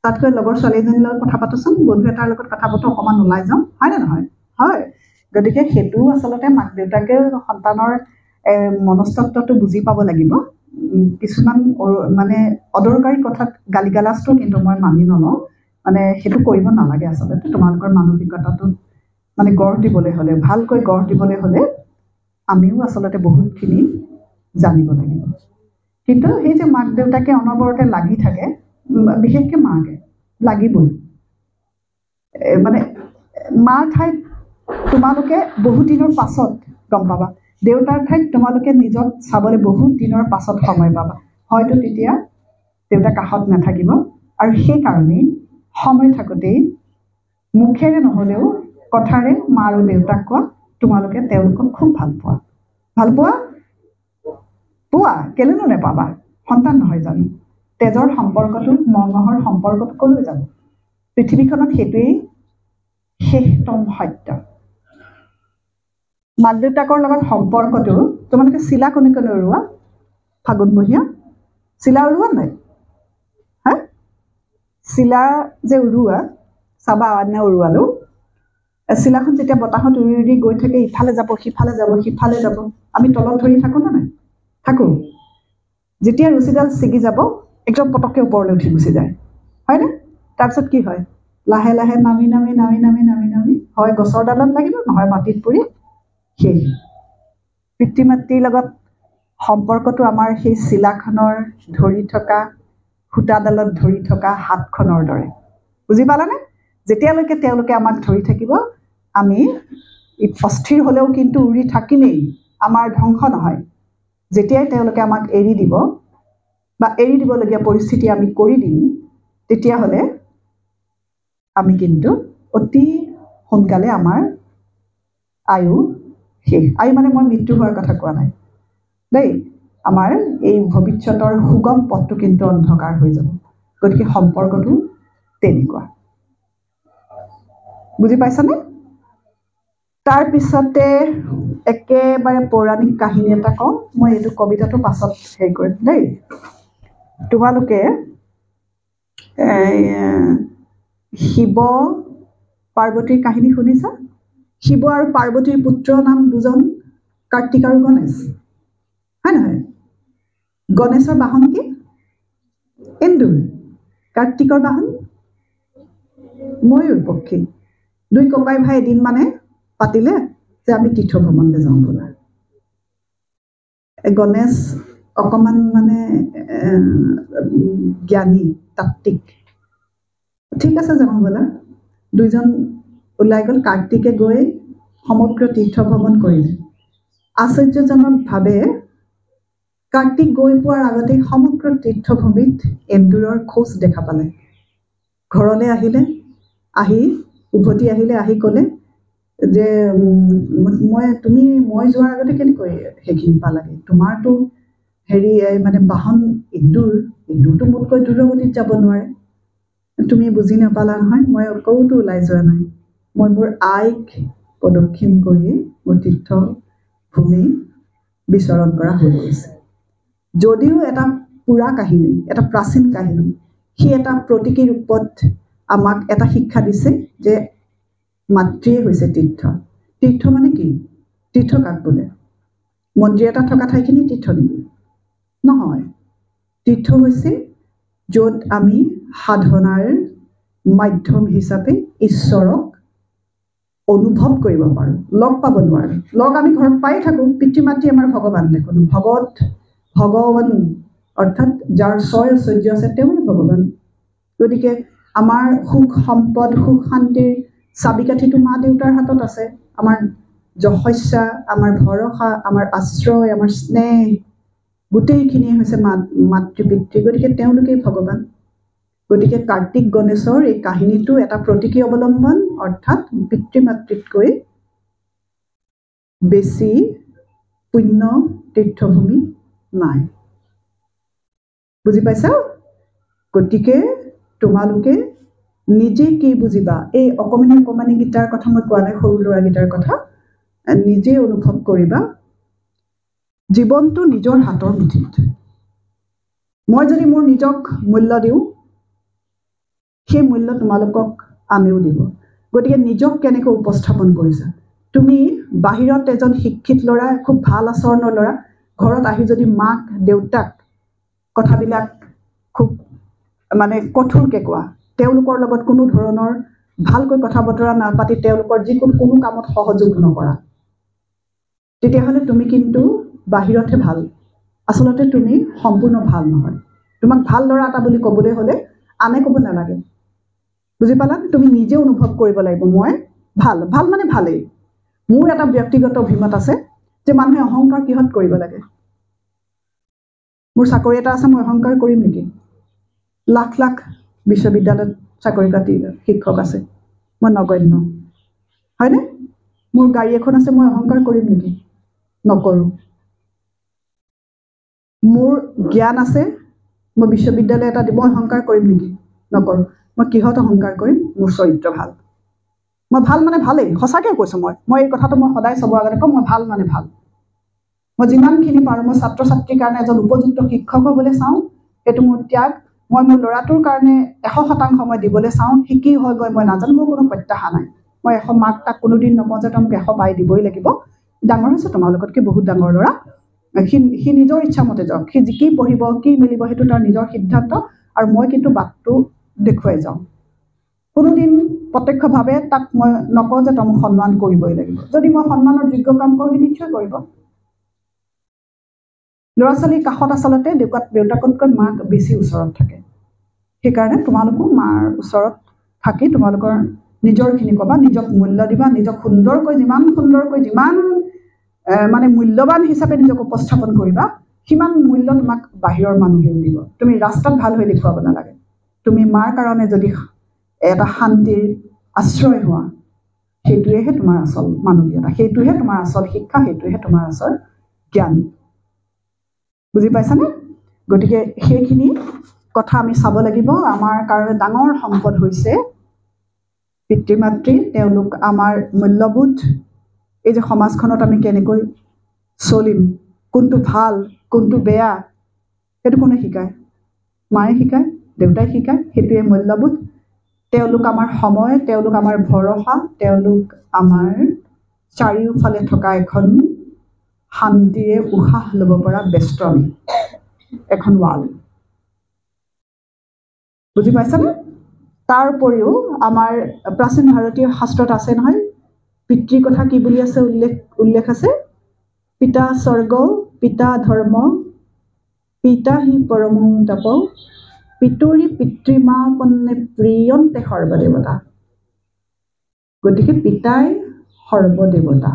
তাতকৈ লগৰ ছোৱালী এজনীৰ লগত কথা পাতোচোন বন্ধু এটাৰ লগত কথা পাতো অকণমান ওলাই যাওঁ হয়নে নহয় হয় গতিকে সেইটো আচলতে মাক দেউতাকে সন্তানৰ মনস্তত্বটো বুজি পাব লাগিব কিছুমান মানে অদৰকাৰী কথাত গালি গালাজটো কিন্তু মই মানি নলওঁ মানে সেইটো কৰিব নালাগে আচলতে তোমালোকৰ মানসিকতাটো মানে গঢ় দিবলৈ হ'লে ভালকৈ গঢ় দিবলৈ হ'লে আমিও আচলতে বহুতখিনি জানিব লাগিব কিন্তু সেই যে মাক দেউতাকে অনবৰতে লাগি থাকে বিশেষকৈ মাকে লাগিবই মানে মাৰ ঠাইত তোমালোকে বহুত দিনৰ পাছত গম পাবা দেউতাৰ ঠাইত তোমালোকে নিজক চাবলৈ বহুত দিনৰ পাছত সময় পাবা হয়তো তেতিয়া দেউতা কাষত নাথাকিব আৰু সেইকাৰণেই সময় থাকোঁতেই মুখেৰে নহ'লেও কথাৰে মা আৰু দেউতাক কোৱা তোমালোকে তেওঁলোকক খুব ভাল পোৱা কেলেনো নেপাবা সন্তান নহয় জানো তেজৰ সম্পৰ্কটো মঙহৰ সম্পৰ্কটো ক'লৈ যাব পৃথিৱীখনত সেইটোৱেই শেষতম সত্য মাক দেউতাকৰ লগত সম্পৰ্কটো তোমালোকে চিলা কোনে উৰুৱা ফাগুনমহীয়া চিলা উৰুৱা নাই হা চিলা যে উৰুৱা চাবা অন্য উৰুৱালো চিলাখন যেতিয়া বতাহত উৰি উৰি গৈ থাকে ইফালে যাব সিফালে যাব আমি তলত ধৰি থাকোঁ নে নাই থাকোঁ যেতিয়া ৰছীডাল ছিগি যাব একদম পটককৈ ওপৰলৈ উঠি গুচি যায় হয়নে তাৰপিছত কি হয় লাহে লাহে নামি হয় গছৰ ডালত লাগিব নহয় মাটিত পৰি সেই পিতৃ মাতৃৰ লগত সম্পৰ্কটো আমাৰ সেই চিলাখনৰ ধৰি থকা সূতাডালত ধৰি থকা হাতখনৰ দৰে বুজি পালানে যেতিয়ালৈকে তেওঁলোকে আমাক ধৰি থাকিব আমি অস্থিৰ হ'লেও কিন্তু উৰি থাকিমেই আমাৰ ধ্বংস নহয় যেতিয়াই তেওঁলোকে আমাক এৰি দিব বা এৰি দিবলগীয়া পৰিস্থিতি আমি কৰি দিম তেতিয়াহ'লে আমি কিন্তু অতি সোনকালে আমাৰ আয়ু শেষ আয়ু মানে মই মৃত্যু হোৱাৰ কথা কোৱা নাই দেই আমাৰ এই ভৱিষ্যতৰ সুগম পথটো কিন্তু অন্ধকাৰ হৈ যাব গতিকে সম্পৰ্কটো তেনেকুৱা বুজি পাইছানে তাৰপিছতে একেবাৰে পৌৰাণিক কাহিনী এটা কওঁ মই এইটো কবিতাটো পাছত হেৰি কৰিম দেই তোমালোকে শিৱ পাৰ্বতীৰ কাহিনী শুনিছা শিৱ আৰু পাৰ্বতীৰ পুত্ৰৰ নাম দুজন কাৰ্তিক আৰু গণেশ হয় নহয় গণেশৰ বাহন কি এন্দুৰ কাৰ্তিকৰ বাহন ময়ূৰ পক্ষী দুই ককাই ভাই এদিন মানে পাতিলে যে আমি তীৰ্থ ভ্ৰমণলৈ যাওঁ বোলা গণেশ অকণমান মানে জ্ঞানী তাত্ত্বিক ঠিক আছে যাওঁ বোলা দুইজন ওলাই গ'ল কাৰ্তিকে গৈ সমগ্ৰ তীৰ্থ ভ্ৰমণ কৰিলে আশ্চৰ্যজনকভাৱে কাৰ্তিক গৈ পোৱাৰ আগতে সমগ্ৰ তীৰ্থভূমিত এন্দুৰৰ খোজ দেখা পালে ঘৰলৈ আহিলে আহি উভতি আহিলে আহি ক'লে যে মই যোৱাৰ আগতে কেনেকৈ সেইখিনি পালাগে তোমাৰতো হেৰি মানে বাহন এন্দুৰটো মোতকৈ দ্ৰুতগতিত যাব নোৱাৰে তুমি বুজি নাপালা নহয় মই ক'তো ওলাই যোৱা নাই মই মোৰ আইক প্ৰদক্ষিণ কৰি মোৰ তীৰ্থভূমি বিচৰণ কৰা হৈ গৈছে যদিও এটা পুৰা কাহিনী এটা প্ৰাচীন কাহিনী সি এটা প্ৰতীকী ৰূপত আমাক এটা শিক্ষা দিছে যে মাতৃয়ে হৈছে তীৰ্থ মানে কি তীৰ্থ কাক বোলে মন্দিৰ এটা থকা ঠাইখিনি তীৰ্থ নেকি নহয় তীৰ্থ হৈছে য'ত আমি সাধনাৰ মাধ্যম হিচাপে ঈশ্বৰক অনুভৱ কৰিব পাৰোঁ লগ পাব নোৱাৰোঁ লগ আমি ঘৰত পাই থাকোঁ পিতৃ মাতৃ আমাৰ ভগৱান দেখোন ভগৱান অৰ্থাৎ যাৰ ছয় ঐশ্বৰ্য আছে তেওঁৱে ভগৱান গতিকে আমাৰ সুখ সম্পদ সুখ শান্তিৰ চাবিকাঠিটো মা দেউতাৰ হাতত আছে আমাৰ যশস্যা আমাৰ ভৰসা আমাৰ আশ্ৰয় আমাৰ স্নেহ গোটেইখিনিয়ে হৈছে মাতৃ পিতৃ গতিকে তেওঁলোকেই ভগৱান গতিকে কাৰ্তিক গণেশৰ এই কাহিনীটো এটা প্ৰতীকী অৱলম্বন অৰ্থাৎ পিতৃ মাতৃতকৈ বেছি পুণ্য তীৰ্থভূমি নাই বুজি পাইছা গতিকে তোমালোকে নিজে কি বুজিবা এই অকমানি গীতাৰ কথা মই কোৱা নাই সৰু ল'ৰা গীতাৰ কথা নিজে অনুভৱ কৰিবা জীৱনটো নিজৰ হাতৰ মুঠিত মই যদি মোৰ নিজক মূল্য দিওঁ সেই মূল্য তোমালোকক আনেও দিব গতিকে নিজক কেনেকৈ উপস্থাপন কৰিছা তুমি বাহিৰত এজন শিক্ষিত ল'ৰা খুব ভাল আচৰণৰ ল'ৰা ঘৰত আহি যদি মাক দেউতাক কথাবিলাক খুব মানে কঠোৰকৈ কোৱা তেওঁলোকৰ লগত কোনো ধৰণৰ ভালকৈ কথা বতৰা নাপাতি তেওঁলোকৰ কোনো কামত সহযোগ নকৰা তেতিয়াহ'লে তুমি কিন্তু বাহিৰতহে ভাল আচলতে তুমি সম্পূৰ্ণ ভাল নহয় তোমাক ভাল ল'ৰা এটা বুলি ক'বলৈ হ'লে আনে ক'ব নালাগে বুজি পালা তুমি নিজে অনুভৱ কৰিব লাগিব মই ভাল মানে ভালেই মোৰ এটা ব্যক্তিগত অভিমত আছে যে মানুহে অহংকাৰ কিহত কৰিব লাগে মোৰ চাকৰি এটা আছে মই অহংকাৰ কৰিম নেকি লাখ লাখ বিশ্ববিদ্যালয়ত চাকৰি শিক্ষক আছে মই নগণ্য হয়নে মোৰ গাড়ী এখন আছে মই অহংকাৰ কৰিম নেকি নকৰোঁ মোৰ জ্ঞান আছে মই বিশ্ববিদ্যালয় এটা দিব অহংকাৰ কৰিম নেকি নকৰোঁ মই কিহত অহংকাৰ কৰিম মোৰ চৰিত্ৰ ভাল মই ভাল মানে ভালেই সঁচাকৈ কৈছোঁ মই এই কথাটো মই সদায় চবৰ আগতে কওঁ মই ভাল মানে ভাল মই যিমানখিনি পাৰোঁ মই ছাত্ৰ ছাত্ৰীৰ কাৰণে এজন উপযুক্ত শিক্ষক হ'বলৈ চাওঁ সেইটো মোৰ ত্যাগ মই মোৰ ল'ৰাটোৰ কাৰণে 100% মই দিবলৈ চাওঁ শিকি হৈ গৈ মই নাজানো মোৰ কোনো প্ৰত্যাশা নাই মই 100 মাৰ্ক তাক কোনোদিন নকওঁ যে মোক 100 পাই দিবই লাগিব ডাঙৰ হৈছে তোমালোকতকৈ বহুত ডাঙৰ ল'ৰা সি নিজৰ ইচ্ছামতে যাওক সি কি পঢ়িব কি মেলিব সেইটো তাৰ নিজৰ সিদ্ধান্ত আৰু মই কিন্তু বাটটো দেখুৱাই যাওঁ কোনোদিন প্ৰত্যক্ষভাৱে তাক মই নকওঁ যে তই মোক সন্মান কৰিবই লাগিব যদি মই সন্মানৰ যোগ্য কাম কৰোঁ সি নিশ্চয় কৰিব ল'ৰা ছোৱালীৰ কাষত আচলতে দেউতাকতকৈ মাক বেছি ওচৰত থাকে সেইকাৰণে তোমালোকো মাৰ ওচৰত থাকি তোমালোকৰ নিজৰখিনি ক'বা নিজক মূল্য দিবা নিজক সুন্দৰকৈ যিমান মানে মূল্যৱান হিচাপে নিজক উপস্থাপন কৰিবা সিমান মূল্য তোমাক বাহিৰৰ মানুহেও দিব তুমি ৰাস্তাত ভাল হৈ দেখুৱাব নালাগে তুমি মাৰ কাৰণে যদি এটা শান্তিৰ আশ্ৰয় হোৱা সেইটোৱেহে তোমাৰ আচল মানৱীয়তা সেইটোহে তোমাৰ আচল শিক্ষা সেইটোহে তোমাৰ আচল জ্ঞান বুজি পাইছানে গতিকে সেইখিনি কথা আমি চাব লাগিব আমাৰ কাৰণে ডাঙৰ সম্পদ হৈছে পিতৃ মাতৃ তেওঁলোক আমাৰ মূল্যবোধ এই যে সমাজখনত আমি কেনেকৈ চলিম কোনটো ভাল কোনটো বেয়া সেইটো কোনে শিকায় মায়ে শিকায় দেউতাই শিকায় সেইটোৱে মূল্যবোধ তেওঁলোক আমাৰ সময় তেওঁলোক আমাৰ ভৰসা তেওঁলোক আমাৰ চাৰিওফালে থকা এখন শান্তিৰে উশাহ ল'ব পৰা বেষ্টনী এখন ৱাল বুজি পাইছানে তাৰ উপৰিও আমাৰ প্ৰাচীন ভাৰতীয় শাস্ত্ৰত আছে নহয় পিতৃৰ কথা কি বুলি আছে উল্লেখ আছে পিতা স্বৰ্গ পিতা ধৰ্ম পিতা হি পৰমং তপ পিতৰি পিতৃমাপন্নে প্ৰিয়ন্তে সৰ্বদেৱতা গতিকে পিতাই সৰ্বদেৱতা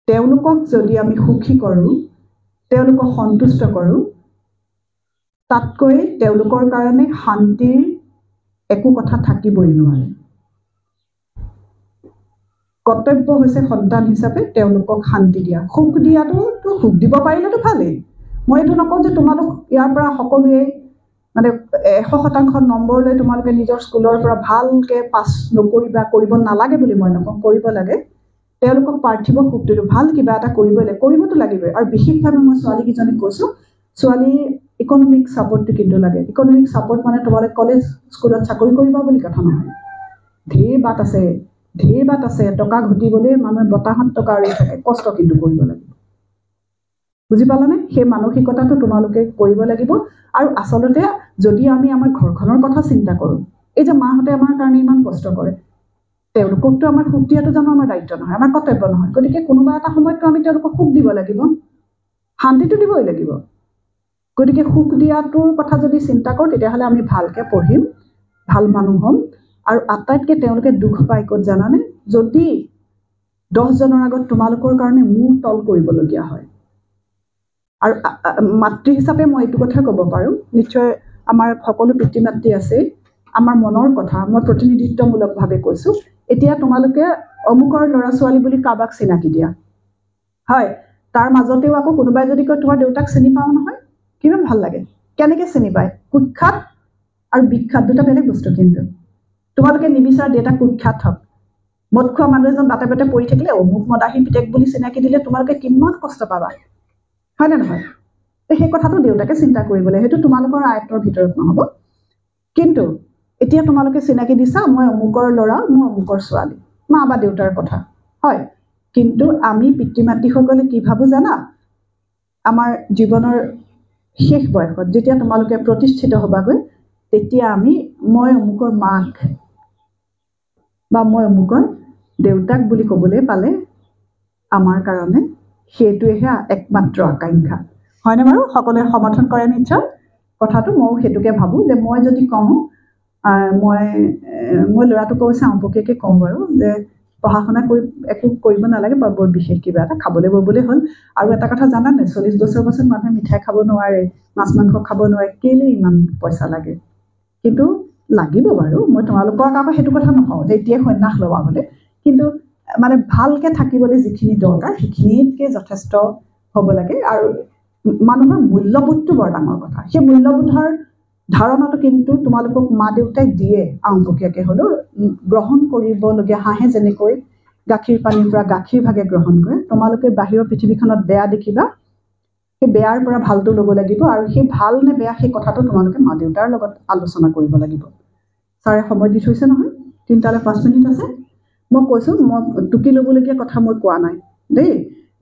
তেওঁলোকক যদি আমি সুখী কৰোঁ তেওঁলোকক সন্তুষ্ট কৰোঁ তাতকৈ তেওঁলোকৰ কাৰণে শান্তিৰ একো কথা থাকিবই নোৱাৰে কৰ্তব্য হৈছে সন্তান হিচাপে তেওঁলোকক শান্তি দিয়া সুখ দিয়াটো সুখ দিব পাৰিলেতো ভালেই মই এইটো নকওঁ যে তোমালোক ইয়াৰ পৰা সকলোৱে মানে 100% নম্বৰ লৈ তোমালোকে নিজৰ স্কুলৰ পৰা ভালকৈ পাছ নকৰিবা কৰিব নালাগে বুলি মই নকওঁ কৰিব লাগে তেওঁলোকক পাৰ্থিৱ সুখটো ভাল কিবা এটা কৰিবতো লাগিবই আৰু বিশেষভাৱে মই ছোৱালীকেইজনীক কৈছোঁ ছোৱালীৰ ইকনমিক ছাপৰ্টটো কিন্তু লাগে ইকনমিক ছাপৰ্ট মানে তোমালোকে কলেজ স্কুলত চাকৰি কৰিবা বুলি কথা নহয় ঢেৰ বাট আছে টকা ঘটিবলৈ মানুহে বতাহত টকা আৰি থাকে কষ্ট কিন্তু কৰিব লাগিব বুজি পালানে সেই মানসিকতাটো তোমালোকে কৰিব লাগিব আৰু আচলতে যদি আমি আমাৰ ঘৰখনৰ কথা চিন্তা কৰোঁ এই যে মাহঁতে আমাৰ কাৰণে ইমান কষ্ট কৰে তেওঁলোককতো আমাৰ সুখ দিয়াটো জানো আমাৰ দায়িত্ব নহয় আমাৰ কৰ্তব্য নহয় গতিকে কোনোবা এটা সময়ততো আমি তেওঁলোকক সুখ দিব লাগিব শান্তিটো দিবই লাগিব গতিকে সুখ দিয়াটোৰ কথা যদি চিন্তা কৰোঁ তেতিয়াহ'লে আমি ভালকৈ পঢ়িম ভাল মানুহ হ'ম আৰু আটাইতকৈ তেওঁলোকে দুখ পায় ক'ত জানানে যদি 10 জনৰ আগত তোমালোকৰ কাৰণে মূৰ তল কৰিবলগীয়া হয় আৰু মাতৃ হিচাপে মই এইটো কথা ক'ব পাৰোঁ নিশ্চয় আমাৰ সকলো পিতৃ মাতৃ আছে আমাৰ মনৰ কথা মই প্ৰতিনিধিত্বমূলকভাৱে কৈছোঁ এতিয়া তোমালোকে অমুকৰ ল'ৰা ছোৱালী বুলি কাৰোবাক চিনাকি দিয়া হয় তাৰ মাজতেও আকৌ কোনোবাই যদি কয় তোমাৰ দেউতাক চিনি পাওঁ নহয় কিমান ভাল লাগে কেনেকৈ চিনি পায় কুখ্যাত আৰু বিখ্যাত দুটা বেলেগ বস্তু কিন্তু তোমালোকে নিবিচাৰা দেউতাক কুখ্যাত হওক মদ খোৱা মানুহ এজন বাটে বাটে পৰি থাকিলে অমুক মদাহী পিতেক বুলি চিনাকি দিলে তোমালোকে কিমান কষ্ট পাবা হয়নে নহয় সেই কথাটো দেউতাকে চিন্তা কৰিবলৈ সেইটো তোমালোকৰ আয়ত্তৰ ভিতৰত নহ'ব কিন্তু এতিয়া তোমালোকে চিনাকি দিছা মই অমুকৰ ল'ৰা মই অমুকৰ ছোৱালী মা বা দেউতাৰ কথা হয় কিন্তু আমি পিতৃ মাতৃসকলে কি ভাবোঁ জানা আমাৰ জীৱনৰ শেষ বয়সত যেতিয়া তোমালোকে প্ৰতিষ্ঠিত হ'বাগৈ তেতিয়া মই অমুকৰ মাক বা মই অমুকৰ দেউতাক বুলি ক'বলৈ পালে আমাৰ কাৰণে সেইটোৱেহে একমাত্ৰ আকাংক্ষা হয়নে বাৰু সকলোৱে সমৰ্থন কৰে নিশ্চয় কথাটো ময়ো সেইটোকে ভাবোঁ যে মই যদি কওঁ মই ল'ৰাটোক কৈছে আম্পকীয়াকৈ কওঁ বাৰু যে পঢ়া শুনা কৰি একো কৰিব নালাগে বা বৰ বিশেষ কিবা এটা খাবলৈ ববলৈ হ'ল আৰু এটা কথা জানানে 40 বছৰ পাছত মানুহে মিঠাই খাব নোৱাৰে মাছ মাংস খাব নোৱাৰে কেলৈ ইমান পইচা লাগে কিন্তু লাগিব বাৰু মই তোমালোকক আকৌ সেইটো কথা নকওঁ যে এতিয়াই সন্ন্যাস ল'বা বোলে কিন্তু মানে ভালকৈ থাকিবলৈ যিখিনি দৰকাৰ সেইখিনিতকৈ যথেষ্ট হ'ব লাগে আৰু মানুহৰ মূল্যবোধটো বৰ ডাঙৰ কথা সেই মূল্যবোধৰ ধাৰণাটো কিন্তু তোমালোকক মা দেউতাই দিয়ে আম্পকীয়াকৈ হ'লেও গ্ৰহণ কৰিবলগীয়া হাঁহে যেনেকৈ গাখীৰ পানীৰ পৰা গাখীৰ ভাগে গ্ৰহণ কৰে তোমালোকে বাহিৰৰ পৃথিৱীখনত বেয়া দেখিবা সেই বেয়াৰ পৰা ভালটো ল'ব লাগিব আৰু সেই ভাল নে বেয়া সেই কথাটো তোমালোকে মা দেউতাৰ লগত আলোচনা কৰিব লাগিব ছাৰে সময় দি থৈছে নহয় 3 5 মিনিট আছে মই কৈছোঁ মই টুকি ল'বলগীয়া কথা মই কোৱা নাই দেই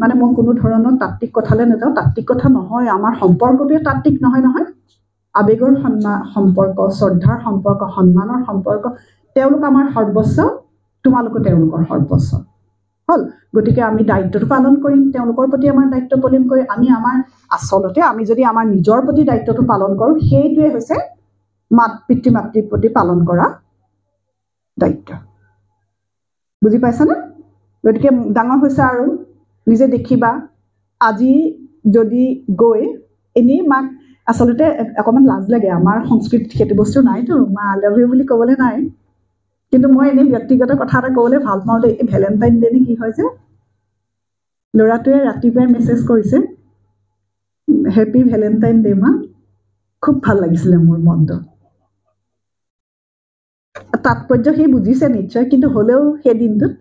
মানে মই কোনো ধৰণৰ তাত্ত্বিক কথালৈ নাযাওঁ তাত্ত্বিক কথা নহয় আমাৰ সম্পৰ্কটোৱে তাত্ত্বিক নহয় আবেগৰ সম্পৰ্ক শ্ৰদ্ধাৰ সম্পৰ্ক সন্মানৰ সম্পৰ্ক তেওঁলোক আমাৰ সৰ্বস্ব তোমালোকো তেওঁলোকৰ সৰ্বস্ব হ'ল গতিকে আমি দায়িত্বটো পালন কৰিম তেওঁলোকৰ প্ৰতি আমাৰ দায়িত্ব পালন কৰি আমি আমাৰ আচলতে আমি যদি আমাৰ নিজৰ প্ৰতি দায়িত্বটো পালন কৰোঁ সেইটোৱে হৈছে পিতৃ মাতৃৰ প্ৰতি পালন কৰা দায়িত্ব বুজি পাইছানে গতিকে ডাঙৰ হৈছে আৰু নিজে দেখিবা আজি যদি গৈ এনেই মাক আচলতে অকণমান লাজ লাগে আমাৰ সংস্কৃতিত সেইটো বস্তু নাইতো মা আই লাভ ইউ বুলি ক'বলৈ নাই কিন্তু মই এনেই ব্যক্তিগত কথা এটা ক'বলৈ ভাল পাওঁ দেই এই ভেলেণ্টাইন ডে নে কি হয় যে ল'ৰাটোৱে ৰাতিপুৱাই মেছেজ কৰিছে হেপী ভেলেণ্টাইন ডে মা খুব ভাল লাগিছিলে মোৰ মনটো তাৎপৰ্য সি বুজিছে নিশ্চয় কিন্তু হ'লেও সেই দিনটোত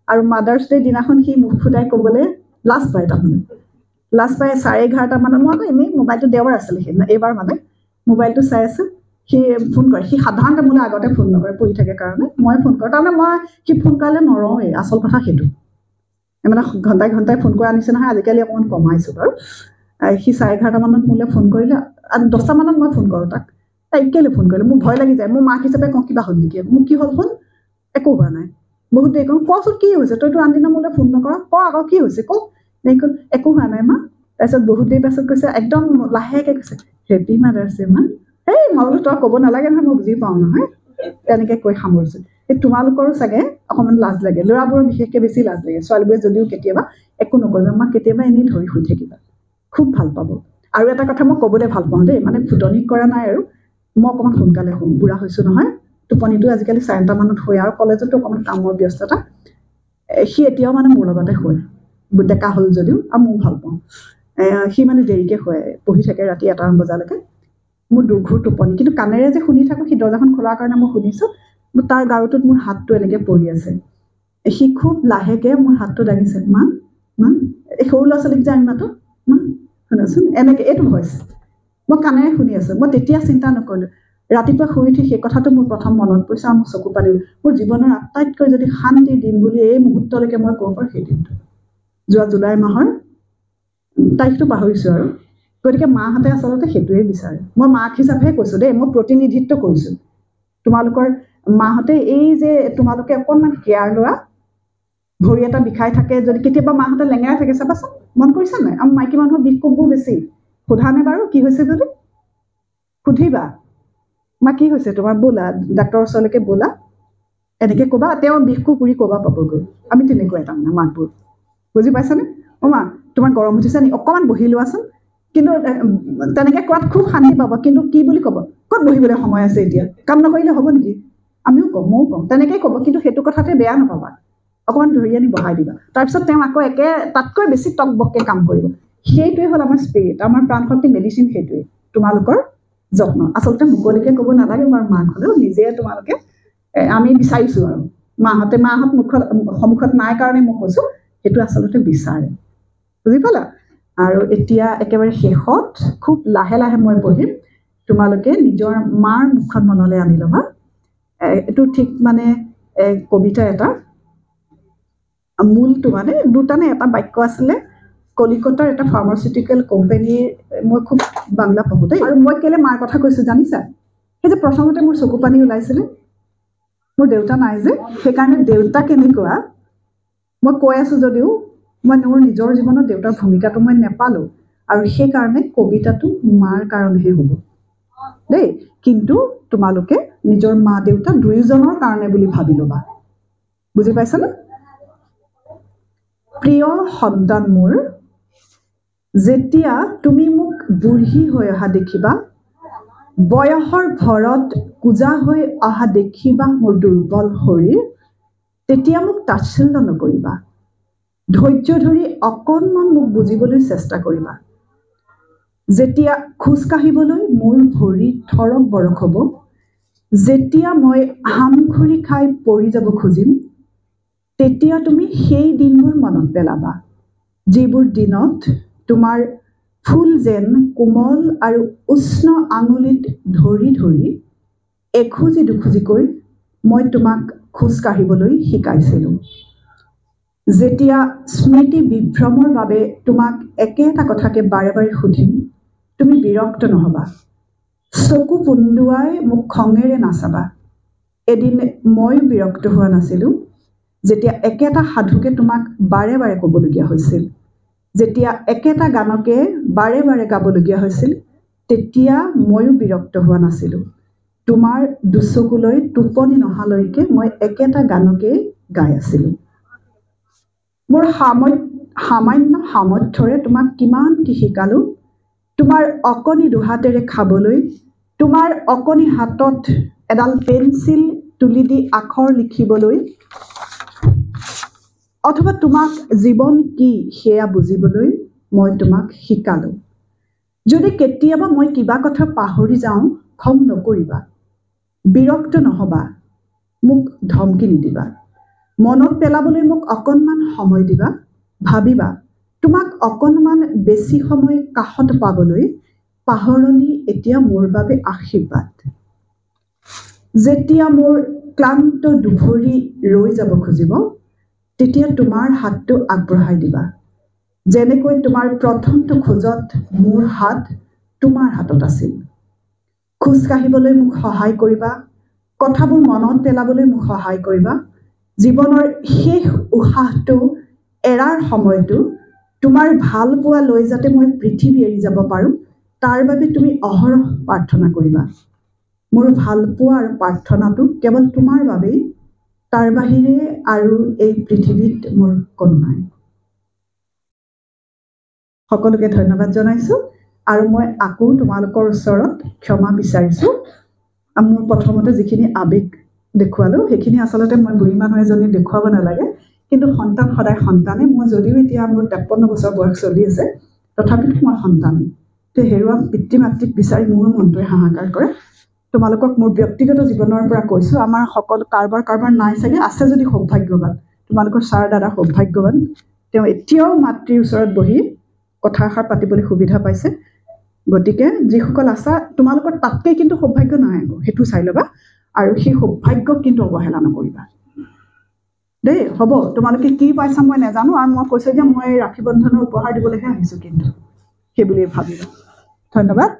আৰু মাদাৰ্ছ ডে দিনাখন সি মুখ ফুটাই ক'বলৈ লাজ পায় তাৰমানে লাজ পাই 11:30 মানত মই আকৌ এনেই মোবাইলটো দেওবাৰ আছিলে সেইদিনা এইবাৰ মানে মোবাইলটো চাই আছোঁ সি ফোন কৰে সি সাধাৰণতে মোলৈ আগতে ফোন নকৰে পঢ়ি থাকে কাৰণে মই ফোন কৰোঁ তাৰমানে মই সি ফোন কৰিলে নৰওঁৱেই আচল কথা সেইটো মানে ঘণ্টাই ঘণ্টাই ফোন কৰা নিচিনা নহয় আজিকালি অকণমান কমাইছোঁ বাৰু সি 11:30 মানত মোলৈ ফোন কৰিলে 10টা মানত মই ফোন কৰোঁ তাক কেলৈ ফোন কৰিলে মোৰ ভয় লাগি যায় মোৰ মাক হিচাপে কওঁ কিবা হ'ল নেকি মোক কি হ'ল ফোন একো হোৱা নাই বহুত দেৰি কওঁ কচোন কি হৈছে তইতো আনদিনা মোলৈ ফোন নকৰ ক আকৌ কি হৈছে কওক এনেকৈ ক'ল একো হোৱা নাই মা তাৰপিছত বহুত দেৰি পাছত কৈছে একদম লাহেকৈ কৈছে হেপী মাদাৰ্ছ ডে মা এই মই বোলো তই ক'ব নালাগে নহয় মই বুজি পাওঁ নহয় তেনেকৈ কৈ সামৰিছোঁ এই তোমালোকৰো চাগে অকণমান লাজ লাগে ল'ৰাবোৰৰ বিশেষকৈ বেছি লাজ লাগে ছোৱালীবোৰে যদিও কেতিয়াবা একো নকৰিবা মাক কেতিয়াবা এনেই ধৰি শুই থাকিবা খুব ভাল পাব আৰু এটা কথা মই ক'বলৈ ভাল পাওঁ দেই মানে ফুটনি কৰা নাই আৰু মই অকণমান সোনকালে শুম বুঢ়া হৈছোঁ নহয় টোপনিটো আজিকালি 4টা মানত শুৱে আৰু কলেজতো অকণমান কামৰ ব্যস্ততা সি এতিয়াও মানে মোৰ লগতে শুৱে ডেকা হ'ল যদিও আৰু ময়ো ভাল পাওঁ সি মানে দেৰিকৈ শুৱে পঢ়ি থাকে ৰাতি 1টামান বজালৈকে মোৰ দুঘূৰ টোপনি কিন্তু কাণেৰে যে শুনি থাকোঁ সি দৰ্জাখন খোলাৰ কাৰণে মই শুনিছোঁ তাৰ গাৰুটোত মোৰ হাতটো এনেকৈ পৰি আছে সি খুব লাহেকৈ মোৰ হাতটো দাঙিছে মা মা এই সৰু ল'ৰা ছোৱালীক যে আমি মাতো মা শুনাচোন এনেকৈ এইটো ভইচ মই কাণেৰে শুনি আছোঁ মই তেতিয়া চিন্তা নকৰিলোঁ ৰাতিপুৱা শুই উঠি সেই কথাটো মোৰ প্ৰথম মনত পৰিছে আৰু মোৰ চকু পানী মোৰ জীৱনৰ আটাইতকৈ যদি শান্তিৰ দিন বুলি এই মুহূৰ্তলৈকে মই ক'ব পাৰোঁ সেই দিনটো যোৱা জুলাই মাহৰ তাৰিখটো পাহৰিছোঁ আৰু গতিকে মাহঁতে আচলতে সেইটোৱে বিচাৰে মই মাক হিচাপেহে কৈছোঁ দেই মই প্ৰতিনিধিত্ব কৰিছোঁ তোমালোকৰ মাহঁতে এই যে তোমালোকে অকণমান কেয়াৰ লোৱা ভৰি এটা বিষাই থাকে যদি কেতিয়াবা মাহঁতে লেঙেৰাই থাকে চাবাচোন মন কৰিছা নাই আমাৰ মাইকী মানুহৰ বিষ কোববোৰ বেছি সোধা নে বাৰু কি হৈছে বুলি সুধিবা মা কি হৈছে তোমাৰ ব'লা ডাক্তৰৰ ওচৰলৈকে ব'লা এনেকৈ ক'বা তেওঁ বিষকো পুৰি ক'বা পাবগৈ আমি তেনেকুৱাই তাৰমানে মাকবোৰ বুজি পাইছানে অ' মা তোমাৰ গৰম উঠিছে নি অকণমান বহি লোৱাচোন কিন্তু তেনেকৈ কোৱাত খুব শান্তি পাব কিন্তু কি বুলি ক'ব ক'ত বহিবলৈ সময় আছে এতিয়া কাম নকৰিলে হ'ব নেকি আমিও কওঁ ময়ো কওঁ তেনেকৈ ক'ব কিন্তু সেইটো কথাতে বেয়া নাপাবা অকণমান ধৰি আনি বহাই দিবা তাৰপিছত তেওঁ আকৌ তাতকৈ বেছি টকবককৈ কাম কৰিব সেইটোৱে হ'ল আমাৰ স্পিৰিট আমাৰ প্ৰাণশক্তি মেডিচিন সেইটোৱে তোমালোকৰ যত্ন আচলতে মুকলিকৈ ক'ব নালাগে বাৰু মাক হ'লেও নিজে তোমালোকে আমি বিচাৰিছোঁ আৰু মাহঁত সন্মুখত নাই কাৰণে মই কৈছোঁ সেইটো আচলতে বিচাৰে বুজি পালা আৰু এতিয়া একেবাৰে শেষত খুব লাহে লাহে মই পঢ়িম তোমালোকে নিজৰ মাৰ মুখখন মনলৈ আনি ল'বা এইটো ঠিক মানে কবিতা এটা মূলটো মানে দুটা নে এটা বাক্য আছিলে কলিকতাৰ এটা ফাৰ্মাচিউটিকেল কোম্পানীৰ মই খুব বাংলা পঢ়োঁ দেই আৰু মই কেলৈ মাৰ কথা কৈছোঁ জানিছা সেই যে প্ৰথমতে মোৰ চকু পানী ওলাইছিলে মোৰ দেউতা নাই যে সেইকাৰণে দেউতা কেনেকুৱা মই কৈ আছোঁ যদিও মই মোৰ নিজৰ জীৱনত দেউতাৰ ভূমিকাটো মই নেপালোঁ আৰু সেইকাৰণে কবিতাটো মাৰ কাৰণেহে হ'ব দেই কিন্তু তোমালোকে নিজৰ মা দেউতা দুয়োজনৰ কাৰণে বুলি ভাবি ল'বা বুজি পাইছানে প্ৰিয় সন্তান মোৰ যেতিয়া তুমি মোক বুঢ়ী হৈ অহা দেখিবা বয়সৰ ভৰত কোজা হৈ অহা দেখিবা মোৰ দুৰ্বল শৰীৰ তেতিয়া মোক তাচ্ছিল্য নকৰিবা ধৈৰ্য ধৰি অকণমান মোক বুজিবলৈ চেষ্টা কৰিবা যেতিয়া খোজ কাঢ়িবলৈ মোৰ ভৰি থৰক বৰক হ'ব যেতিয়া মই হামখুৰি খাই পৰি যাব খুজিম তেতিয়া তুমি সেই দিনবোৰ মনত পেলাবা যিবোৰ দিনত তোমাৰ ফুল যেন কোমল আৰু উষ্ণ আঙুলিত ধৰি ধৰি এখোজি দুখোজিকৈ মই তোমাক খোজ কাঢ়িবলৈ শিকাইছিলোঁ যেতিয়া স্মৃতি বিভ্ৰমৰ বাবে তোমাক একেটা কথাকে বাৰে বাৰে সুধিম তুমি বিৰক্ত নহবা চকু পুন্দুৱাই মোক খঙেৰে নাচাবা এদিন ময়ো বিৰক্ত হোৱা নাছিলোঁ যেতিয়া একেটা সাধুকে তোমাক বাৰে বাৰে ক'বলগীয়া হৈছিল, যেতিয়া একেটা গানকে বাৰে বাৰে গাবলগীয়া হৈছিল, তেতিয়া ময়ো বিৰক্ত হোৱা নাছিলোঁ। তোমাৰ দুচকুলৈ টোপনি নহালৈকে মই একেটা গানকে গাই আছিলোঁ। মোৰ সামান্য সামৰ্থ্যৰে তোমাক কিমান কি শিকালোঁ। তোমাৰ অকণি দুহাতেৰে খাবলৈ, তোমাৰ অকণি হাতত এডাল পেঞ্চিল তুলি দি আখৰ লিখিবলৈ, অথবা তোমাক জীৱন কি সেয়া বুজিবলৈ মই তোমাক শিকালোঁ। যদি কেতিয়াবা মই কিবা কথা পাহৰি যাওঁ, খং নকৰিবা, বিৰক্ত নহবা, মোক ধমকি নিদিবা। মনত পেলাবলৈ মোক অকণমান সময় দিবা, ভাবিবা তোমাক অকণমান বেছি সময় কাষত পাবলৈ পাহৰণি এতিয়া মোৰ বাবে আশীৰ্বাদ। যেতিয়া মোৰ ক্লান্ত দুভৰি ৰৈ যাব খুজিব, তেতিয়া তোমাৰ হাতটো আগবঢ়াই দিবা। যেনেকৈ তোমাৰ প্ৰথমটো খোজত মোৰ হাত তোমাৰ হাতত আছিল। খোজ কাঢ়িবলৈ মোক সহায় কৰিবা, কথাবোৰ মনত পেলাবলৈ মোক সহায় কৰিবা। জীৱনৰ শেষ উশাহটো এৰাৰ সময়টো তোমাৰ ভাল পোৱা লৈ যাতে মই পৃথিৱী এৰি যাব পাৰোঁ, তাৰ বাবে তুমি অহৰহ প্ৰাৰ্থনা কৰিবা। মোৰ ভাল পোৱা আৰু প্ৰাৰ্থনাটো কেৱল তোমাৰ বাবেই, তাৰ বাহিৰে আৰু এই পৃথিৱীত মোৰ কোনো নাই। সকলোকে ধন্যবাদ জনাইছোঁ আৰু মই আকৌ তোমালোকৰ ওচৰত ক্ষমা বিচাৰিছোঁ। মোৰ প্ৰথমতে যিখিনি আৱেগ দেখুৱালোঁ সেইখিনি আচলতে মই বুঢ়ী মানুহ এজনী দেখুৱাব নালাগে, কিন্তু সন্তান সদায় সন্তানে। মই যদিও এতিয়া মোৰ 53 বছৰ বয়স চলি আছে, তথাপিতো মই সন্তানেই। তো হেৰুৱা পিতৃ মাতৃক বিচাৰি মোৰ মনটোৱে হাহাকাৰ কৰে। তোমালোকক মোৰ ব্যক্তিগত জীৱনৰ পৰা কৈছোঁ, আমাৰ সকলো কাৰোবাৰ নাই চাগে, আছে যদি সৌভাগ্যৱান। তোমালোকৰ ছাৰ দাদা সৌভাগ্যৱান, তেওঁ এতিয়াও মাতৃৰ ওচৰত বহি কথা এষাৰ পাতিবলৈ সুবিধা পাইছে। গতিকে যিসকল আছা, তোমালোকৰ তাতকৈ কিন্তু সৌভাগ্য নাই, সেইটো চাই ল'বা, আৰু সেই সৌভাগ্যক কিন্তু অৱহেলা নকৰিবা দেই। হ'ব, তোমালোকে কি পাইছা মই নাজানো, আৰু মই কৈছোঁ যে মই ৰাখী বন্ধনৰ উপহাৰ দিবলৈহে আহিছোঁ, কিন্তু সেইবুলিয়ে ভাবিবা। ধন্যবাদ।